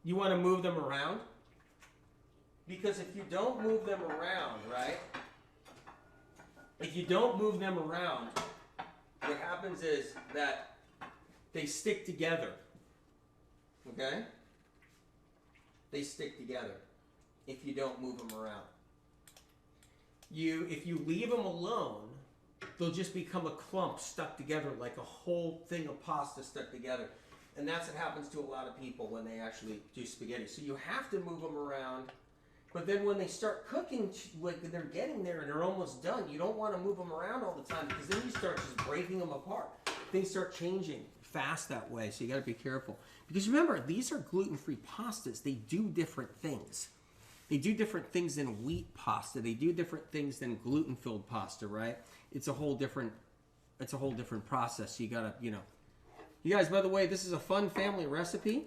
You want to move them around. Because if you don't move them around, right? If you don't move them around, what happens is that they stick together. Okay? They stick together if you don't move them around. If you leave them alone, they'll just become a clump stuck together, like a whole thing of pasta stuck together. And that's what happens to a lot of people when they actually do spaghetti. So you have to move them around. But then when they start cooking, like they're getting there and they're almost done, you don't want to move them around all the time because then you start just breaking them apart. Things start changing fast that way, so you got to be careful. Because remember, these are gluten-free pastas. They do different things. They do different things than wheat pasta. They do different things than gluten-filled pasta, right? It's a whole different process. So you gotta, you guys, by the way, this is a fun family recipe.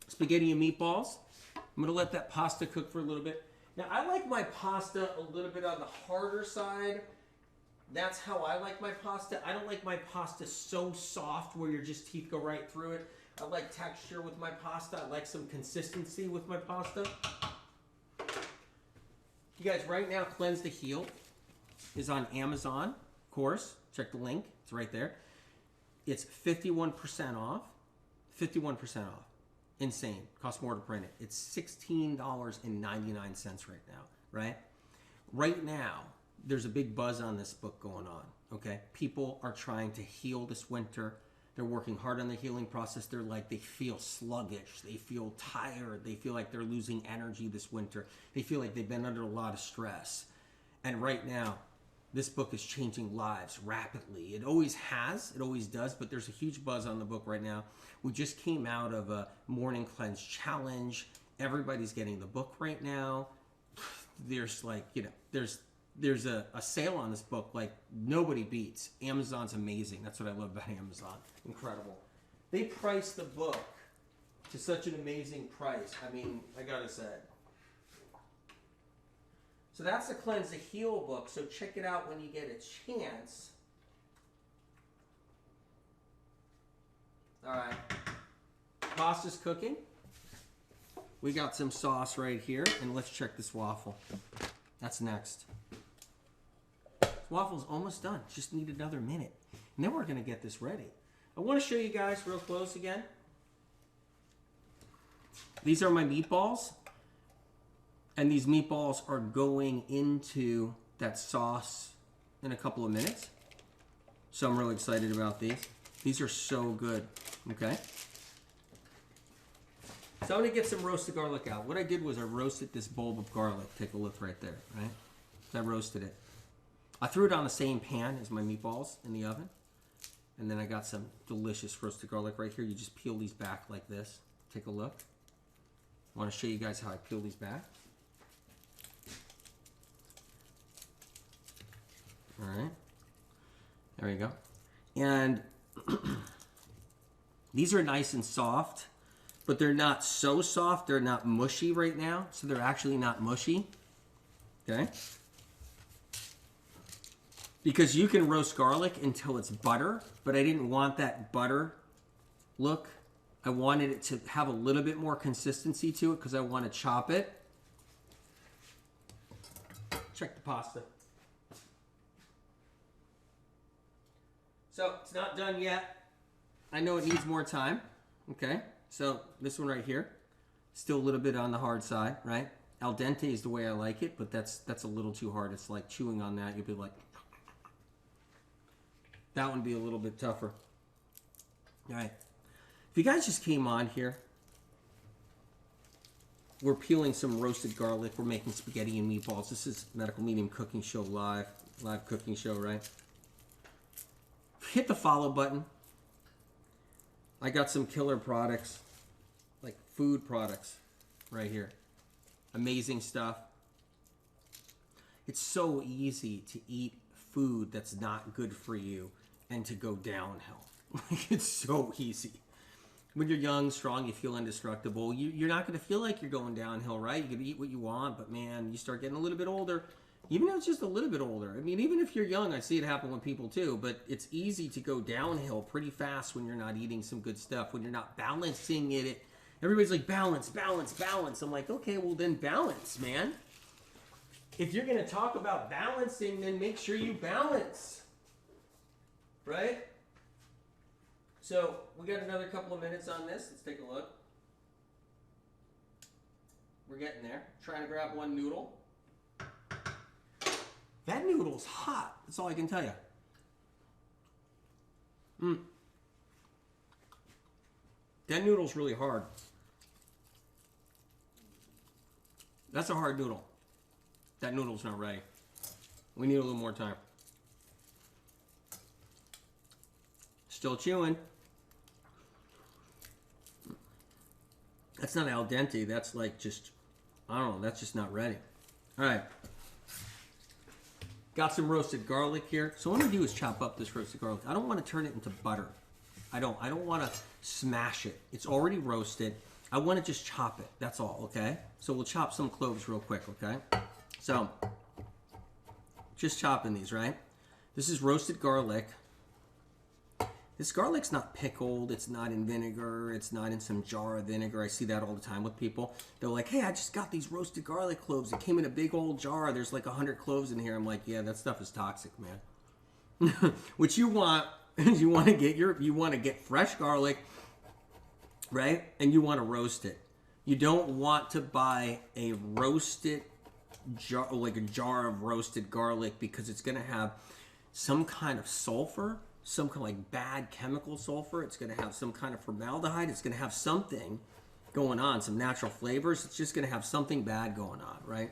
Spaghetti and meatballs. I'm gonna let that pasta cook for a little bit. Now, I like my pasta a little bit on the harder side. That's how I like my pasta. I don't like my pasta so soft where your just teeth go right through it. I like texture with my pasta. I like some consistency with my pasta. You guys, right now, Cleanse to Heal is on Amazon, of course. Check the link. It's right there. It's 51% off. 51% off. Insane. Costs more to print it. It's $16.99 right now, right? Right now, there's a big buzz on this book going on, okay? People are trying to heal this winter. They're working hard on the healing process. They feel sluggish. They feel tired. They feel like they're losing energy this winter. They feel like they've been under a lot of stress. And right now, this book is changing lives rapidly. It always has. It always does. But there's a huge buzz on the book right now. We just came out of a morning cleanse challenge. Everybody's getting the book right now. There's there's a sale on this book like nobody beats. Amazon's amazing. That's what I love about Amazon. Incredible. They price the book to such an amazing price. I mean, I gotta say. So that's the Cleanse to Heal book. So check it out when you get a chance. All right. Pasta's cooking. We got some sauce right here. And let's check this waffle. That's next. This waffle's almost done. Just need another minute. And then we're going to get this ready. I want to show you guys real close again. These are my meatballs. And these meatballs are going into that sauce in a couple of minutes. So I'm really excited about these. These are so good. Okay. So I'm going to get some roasted garlic out. What I did was I roasted this bulb of garlic. Take a look right there, right? So I roasted it. I threw it on the same pan as my meatballs in the oven. And then I got some delicious roasted garlic right here. You just peel these back like this. Take a look. I want to show you guys how I peel these back. All right. There you go. And these are nice and soft. But they're not so soft, they're not mushy right now. So they're actually not mushy. Okay? Because you can roast garlic until it's butter, but I didn't want that butter look. I wanted it to have a little bit more consistency to it because I want to chop it. Check the pasta. So it's not done yet. I know it needs more time. Okay? So this one right here, still a little bit on the hard side, right? Al dente is the way I like it, but that's a little too hard. It's like chewing on that. You'll be like, that one be a little bit tougher. All right. If you guys just came on here, we're peeling some roasted garlic. We're making spaghetti and meatballs. This is Medical Medium Cooking Show live cooking show, right? Hit the follow button. I got some killer products, like food products right here. Amazing stuff. It's so easy to eat food that's not good for you and to go downhill. It's so easy. When you're young, strong, you feel indestructible. You're not going to feel like you're going downhill, right? You can eat what you want, but man, you start getting a little bit older. Even if it's just a little bit older. I mean, even if you're young, I see it happen with people too, but it's easy to go downhill pretty fast when you're not eating some good stuff, when you're not balancing it Everybody's like, balance, balance, balance. I'm like, okay, well then balance, man. If you're going to talk about balancing, then make sure you balance. Right? So, we got another couple of minutes on this. Let's take a look. We're getting there. Trying to grab one noodle. That noodle's hot. That's all I can tell you. That noodle's really hard. That's a hard noodle. That noodle's not ready. We need a little more time. Still chewing. That's not al dente. That's like just, I don't know, that's just not ready. All right. Got some roasted garlic here. So what I'm gonna do is chop up this roasted garlic. I don't want to turn it into butter. I don't want to smash it. It's already roasted. I want to just chop it. That's all, okay? So we'll chop some cloves real quick, okay? So, just chopping these, right? This is roasted garlic. This garlic's not pickled. It's not in vinegar. It's not in some jar of vinegar. I see that all the time with people. They're like, hey, I just got these roasted garlic cloves. It came in a big old jar. There's like 100 cloves in here. I'm like, yeah, that stuff is toxic, man. What you want is you want to get fresh garlic, right? And you want to roast it. You don't want to buy a roasted jar, like a jar of roasted garlic, because it's going to have some kind of sulfur, some kind of like bad chemical sulfur. It's going to have some kind of formaldehyde. It's going to have something going on, some natural flavors. It's just going to have something bad going on, right?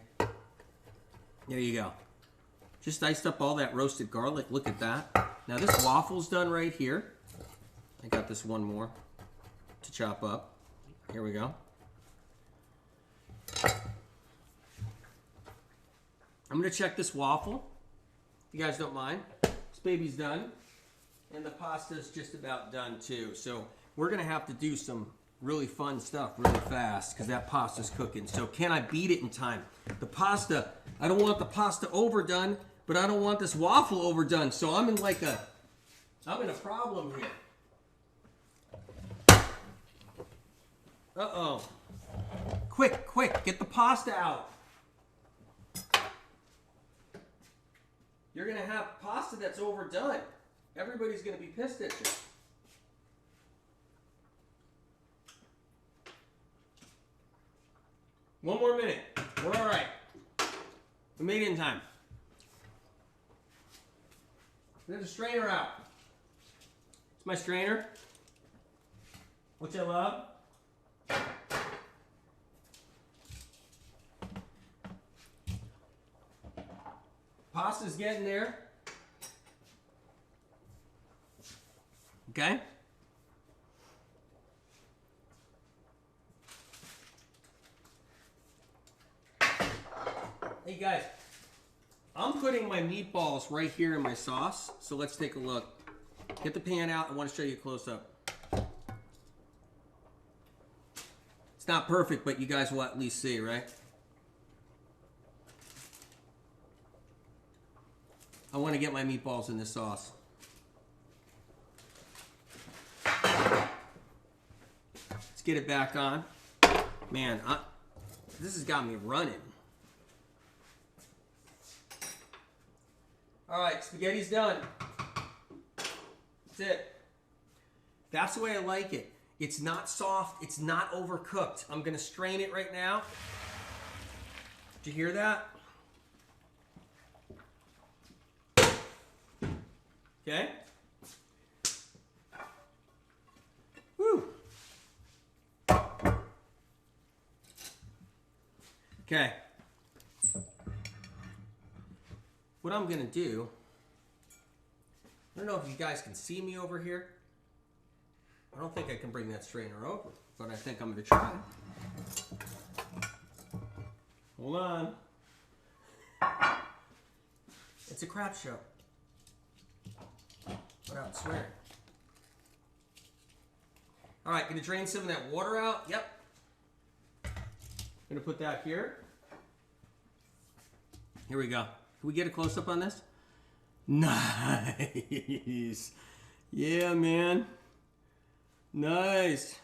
There you go. Just diced up all that roasted garlic. Look at that. Now this waffle's done right here. I got this one more to chop up. Here we go. I'm going to check this waffle, if you guys don't mind. This baby's done. And the pasta's just about done too. So we're going to have to do some really fun stuff really fast, because that pasta's cooking. So can I beat it in time? The pasta, I don't want the pasta overdone, but I don't want this waffle overdone. So I'm in a problem here. Uh-oh. Quick, get the pasta out. You're going to have pasta that's overdone. Everybody's going to be pissed at you. One more minute. We're all right. We made it in time. Get the strainer out. It's my strainer, which I love. Pasta's getting there. Okay? Hey guys, I'm putting my meatballs right here in my sauce, so let's take a look. Get the pan out. I want to show you a close-up. It's not perfect, but you guys will at least see, right? I want to get my meatballs in this sauce. Let's get it back on. Man, this has got me running. All right, spaghetti's done. That's it. That's the way I like it. It's not soft. It's not overcooked. I'm going to strain it right now. Did you hear that? Okay. Woo. Okay. What I'm going to do, I don't know if you guys can see me over here. I don't think I can bring that strainer over, but I think I'm going to try. Hold on. It's a crap show. Without swearing. All right, going to drain some of that water out. Yep. Going to put that here. Here we go. Can we get a close-up on this? Nice. Yeah, man. Nice.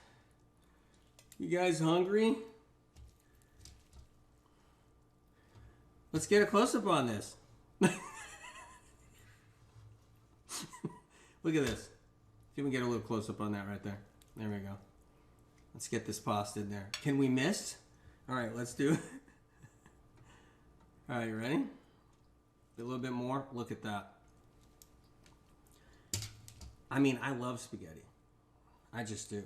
You guys hungry? Let's get a close-up on this. Look at this. Can we get a little close-up on that right there? There we go. Let's get this pasta in there. Can we miss? All right, let's do it. All right, you ready? A little bit more. Look at that. I mean, I love spaghetti. I just do.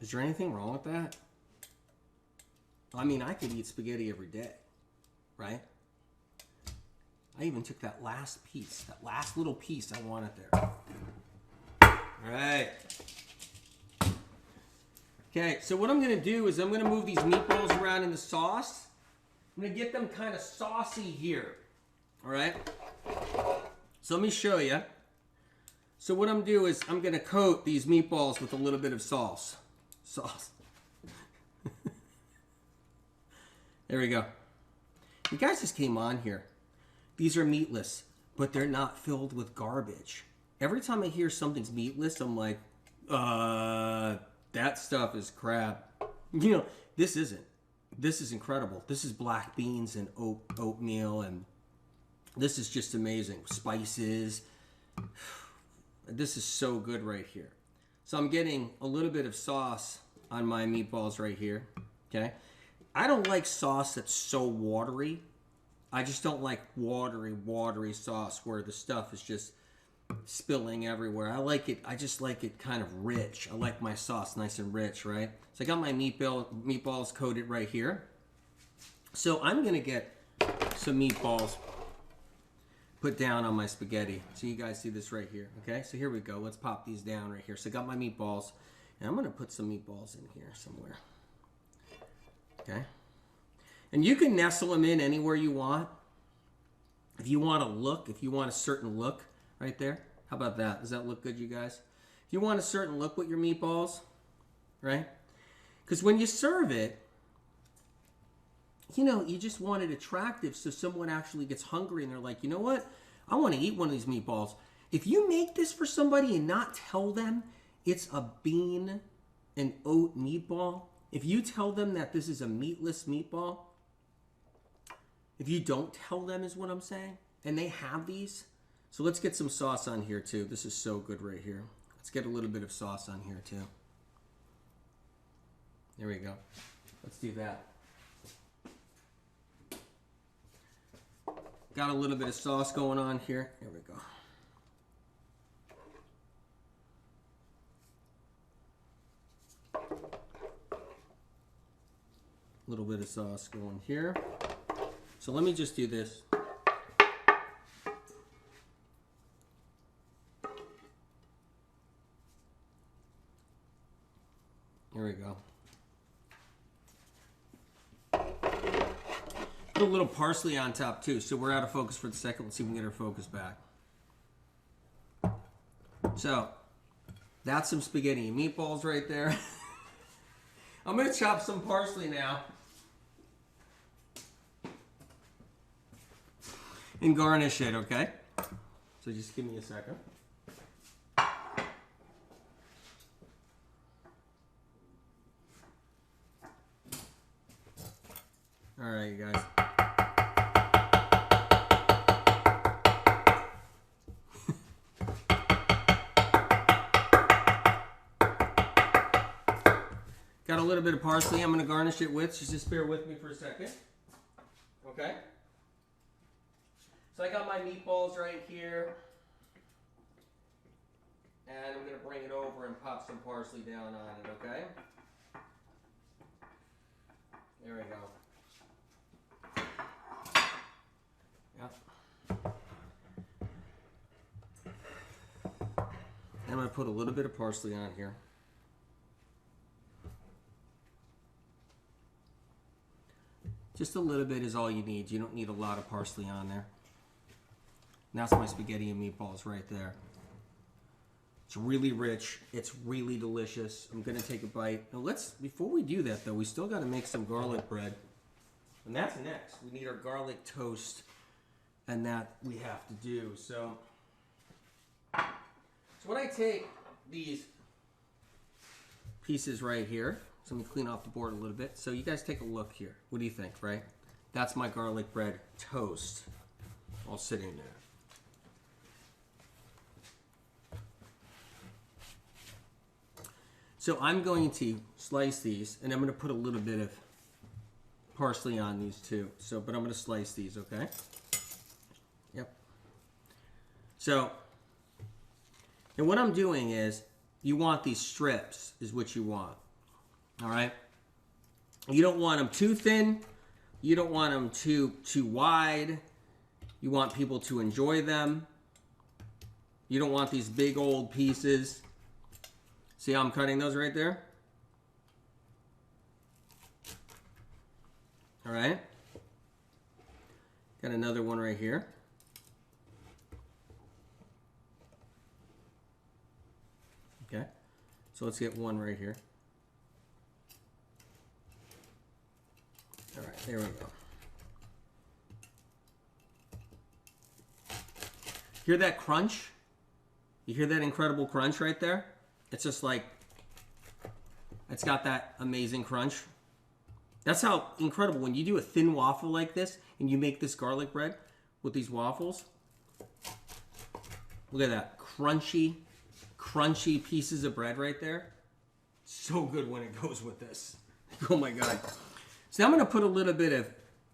Is there anything wrong with that? I mean, I could eat spaghetti every day, right? I even took that last piece, that last little piece I wanted there. All right. Okay, so what I'm going to do is I'm going to move these meatballs around in the sauce. I'm going to get them kind of saucy here. All right? So let me show you. So what I'm going to do is I'm going to coat these meatballs with a little bit of sauce. There we go. You guys just came on here. These are meatless, but they're not filled with garbage. Every time I hear something's meatless, I'm like, that stuff is crap. You know, this isn't. This is incredible. This is black beans and oatmeal, and this is just amazing. Spices. This is so good right here. So I'm getting a little bit of sauce on my meatballs right here, okay? I don't like sauce that's so watery. I just don't like watery sauce where the stuff is just spilling everywhere. I just like it kind of rich. I like my sauce nice and rich, right? So I got my meatballs coated right here. So I'm gonna get some meatballs put down on my spaghetti. So you guys see this right here, okay? So here we go. Let's pop these down right here. So I got my meatballs, and I'm gonna put some meatballs in here somewhere, okay? And you can nestle them in anywhere you want. If you want a certain look right there. How about that? Does that look good, you guys? If you want a certain look with your meatballs, right? Because when you serve it, you know, you just want it attractive so someone actually gets hungry and they're like, you know what? I want to eat one of these meatballs. If you make this for somebody and not tell them it's a bean and oat meatball, if you tell them that this is a meatless meatball, if you don't tell them is what I'm saying, and they have these, so let's get some sauce on here too. This is so good right here. Let's get a little bit of sauce on here too. There we go. Let's do that. Got a little bit of sauce going on here. There we go. A little bit of sauce going here. So let me just do this. Here we go. Put a little parsley on top too. So we're out of focus for the second. Let's see if we can get our focus back. So that's some spaghetti and meatballs right there. I'm going to chop some parsley now. And garnish it, okay? So just give me a second. All right, you guys. Got a little bit of parsley I'm going to garnish it with. Just bear with me for a second. Okay? So I got my meatballs right here. And I'm going to bring it over and pop some parsley down on it, okay? There we go. Yep. I'm going to put a little bit of parsley on here. Just a little bit is all you need. You don't need a lot of parsley on there. And that's my spaghetti and meatballs right there. It's really rich. It's really delicious. I'm going to take a bite. Now before we do that though, we still got to make some garlic bread. And that's next. We need our garlic toast. And that we have to do. So when I take these pieces right here. So let me clean off the board a little bit. So you guys take a look here. What do you think, right? That's my garlic bread toast all sitting there. So I'm going to slice these, and I'm going to put a little bit of parsley on these too. So, but I'm going to slice these, okay? Yep. So, and what I'm doing is, you want these strips, is what you want. All right? You don't want them too thin. You don't want them too wide. You want people to enjoy them. You don't want these big old pieces. See how I'm cutting those right there? All right. Got another one right here. Okay. So let's get one right here. All right, there we go. Hear that crunch? You hear that incredible crunch right there? It's just like, it's got that amazing crunch. That's how incredible, when you do a thin waffle like this, and you make this garlic bread with these waffles, look at that, crunchy pieces of bread right there. So good when it goes with this. Oh my God. So now I'm gonna put a little bit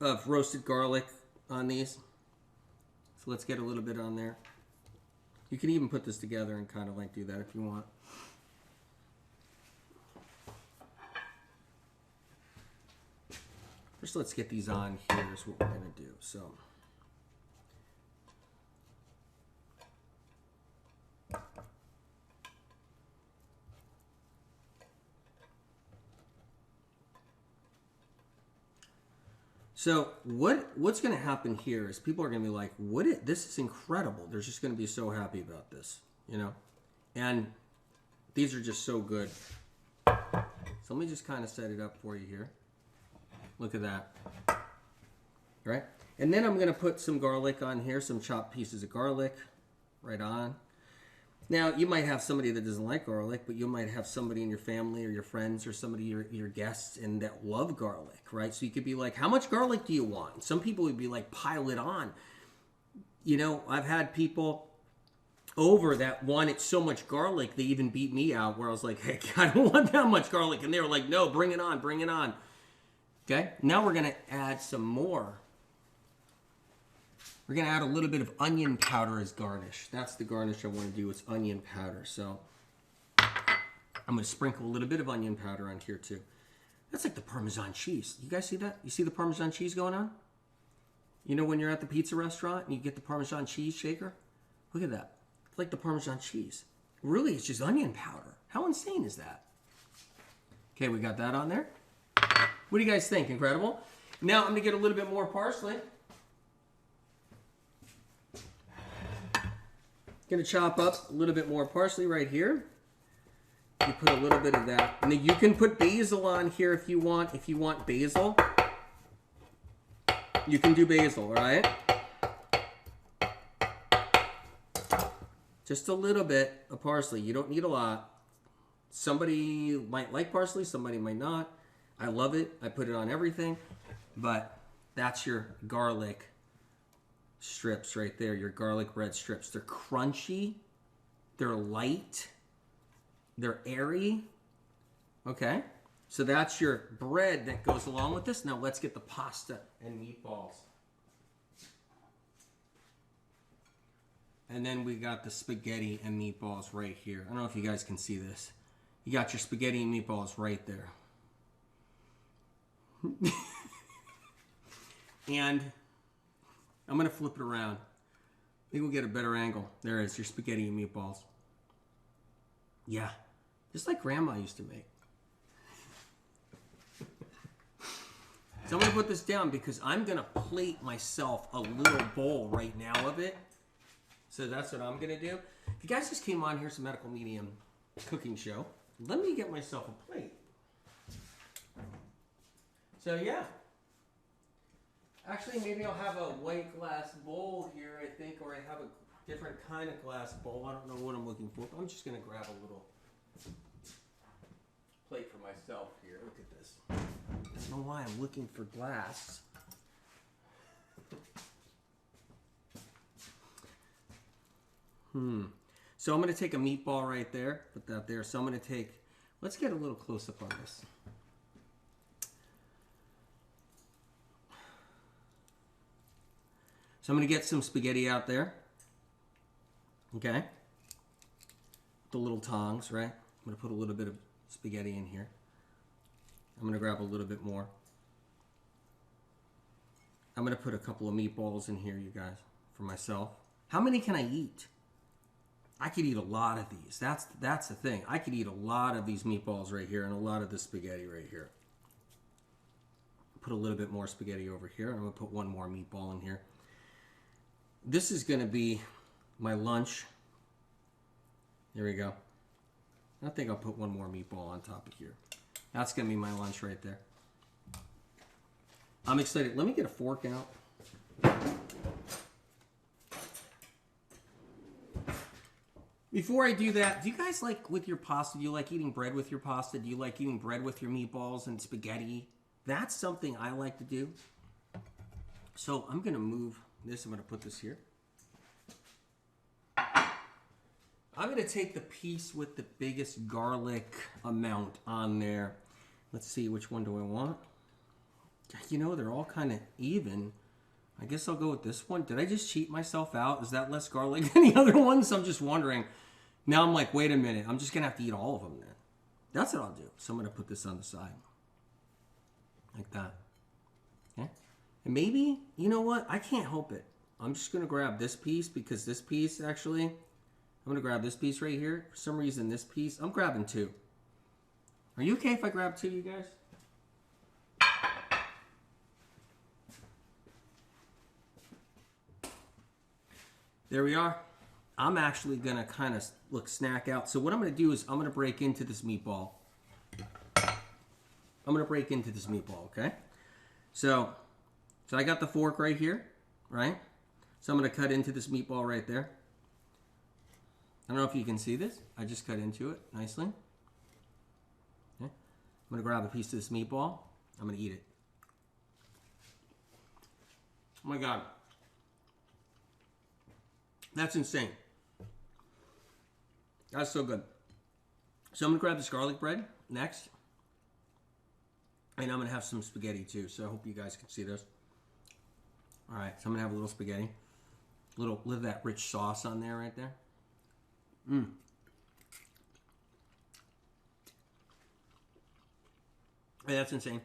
of roasted garlic on these. So let's get a little bit on there. You can even put this together and kind of like do that if you want. First, let's get these on here is what we're going to do. So what's going to happen here is people are going to be like, this is incredible. They're just going to be so happy about this, you know? And these are just so good. So let me just kind of set it up for you here. Look at that. Right? And then I'm going to put some garlic on here, some chopped pieces of garlic right on. Now, you might have somebody that doesn't like garlic, but you might have somebody in your family or your friends or somebody, your guests, and that love garlic, right? So you could be like, how much garlic do you want? Some people would be like, pile it on. You know, I've had people over that wanted so much garlic, they even beat me out where I was like, hey, I don't want that much garlic. And they were like, no, bring it on, bring it on. Okay, now we're going to add some more. We're going to add a little bit of onion powder as garnish. That's the garnish I want to do, is onion powder. So I'm going to sprinkle a little bit of onion powder on here too. That's like the Parmesan cheese. You guys see that? You see the Parmesan cheese going on? You know when you're at the pizza restaurant and you get the Parmesan cheese shaker? Look at that. It's like the Parmesan cheese. Really, it's just onion powder. How insane is that? Okay, we got that on there. What do you guys think? Incredible. Now I'm going to get a little bit more parsley. Going to chop up a little bit more parsley right here. You put a little bit of that. And then you can put basil on here if you want. If you want basil, you can do basil, all right? Just a little bit of parsley. You don't need a lot. Somebody might like parsley, somebody might not. I love it. I put it on everything. But that's your garlic strips right there, your garlic bread strips. They're crunchy, they're light, they're airy. Okay, so that's your bread that goes along with this. Now let's get the pasta and meatballs. And then we got the spaghetti and meatballs right here. I don't know if you guys can see this. You got your spaghetti and meatballs right there. And I'm going to flip it around. I think we'll get a better angle. There is your spaghetti and meatballs. Yeah, just like Grandma used to make. So I'm going to put this down because I'm going to plate myself a little bowl right now of it. So that's what I'm going to do. If you guys just came on, here's a medical medium cooking show. Let me get myself a plate. So yeah. Actually, maybe I'll have a white glass bowl here, I think, or I have a different kind of glass bowl. I don't know what I'm looking for, but I'm just going to grab a little plate for myself here. Look at this. I don't know why I'm looking for glass. So I'm going to take a meatball right there. Put that there. So I'm going to take... Let's get a little close up on this. So I'm going to get some spaghetti out there. Okay. The little tongs, right? I'm going to put a little bit of spaghetti in here. I'm going to grab a little bit more. I'm going to put a couple of meatballs in here, you guys, for myself. How many can I eat? I could eat a lot of these. That's the thing. I could eat a lot of these meatballs right here and a lot of the spaghetti right here. Put a little bit more spaghetti over here. I'm going to put one more meatball in here. This is going to be my lunch. There we go. I think I'll put one more meatball on top of here. That's going to be my lunch right there. I'm excited. Let me get a fork out. Before I do that, do you guys like with your pasta, do you like eating bread with your pasta? Do you like eating bread with your meatballs and spaghetti? That's something I like to do. So I'm going to move this. I'm going to put this here. I'm going to take the piece with the biggest garlic amount on there. Let's see, which one do I want? You know, they're all kind of even. I guess I'll go with this one. Did I just cheat myself out? Is that less garlic than the other ones? I'm just wondering. Now I'm like, wait a minute. I'm just going to have to eat all of them then. That's what I'll do. So I'm going to put this on the side. Like that. Okay? And maybe, you know what? I can't help it. I'm just going to grab this piece because this piece actually, I'm going to grab this piece right here. For some reason, this piece, I'm grabbing two. Are you okay if I grab two, you guys? There we are. I'm actually going to kind of snack out. So what I'm going to do is I'm going to break into this meatball. I'm going to break into this meatball, okay? So I got the fork right here, right? So I'm going to cut into this meatball right there. I don't know if you can see this. I just cut into it nicely. Okay. I'm going to grab a piece of this meatball. I'm going to eat it. Oh my God. That's insane. That's so good. So I'm going to grab this garlic bread next. And I'm going to have some spaghetti too. So I hope you guys can see this. All right. So I'm going to have a little spaghetti. A little of that rich sauce on there right there. Hey, that's insane.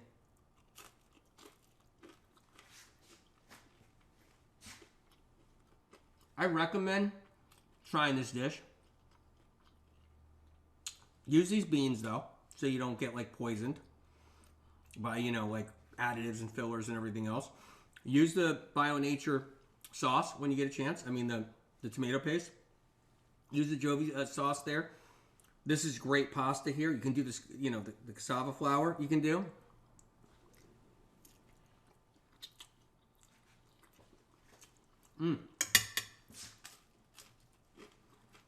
I recommend trying this dish. Use these beans though, so you don't get like poisoned by, you know, like additives and fillers and everything else. Use the Bio Nature sauce when you get a chance. I mean the tomato paste. Use the Jovi sauce there. This is great pasta here. You can do this, you know, the cassava flour you can do. Do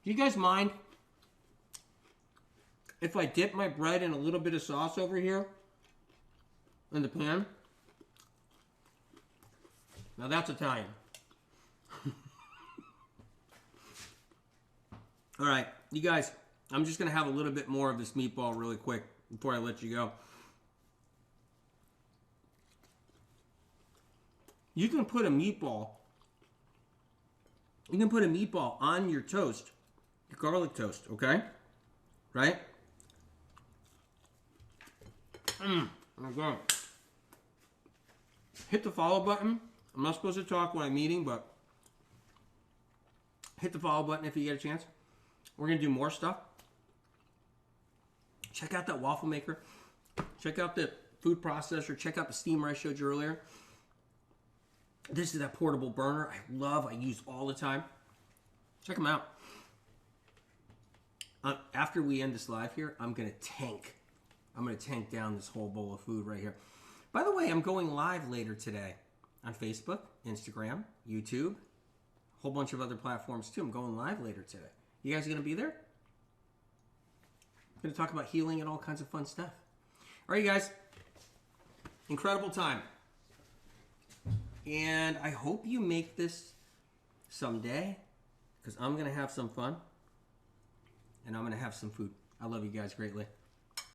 you guys mind if I dip my bread in a little bit of sauce over here in the pan? Now that's Italian. All right, you guys, I'm just going to have a little bit more of this meatball really quick before I let you go. You can put a meatball on your toast, your garlic toast, okay? Right? Oh my God. Hit the follow button. I'm not supposed to talk when I'm eating, but hit the follow button if you get a chance. We're going to do more stuff. Check out that waffle maker. Check out the food processor. Check out the steamer I showed you earlier. This is that portable burner I use all the time. Check them out. After we end this live here, I'm going to tank down this whole bowl of food right here. By the way, I'm going live later today on Facebook, Instagram, YouTube, a whole bunch of other platforms too. I'm going live later today. You guys going to be there? going to talk about healing and all kinds of fun stuff. All right, you guys. Incredible time. And I hope you make this someday, because I'm going to have some fun. And I'm going to have some food. I love you guys greatly.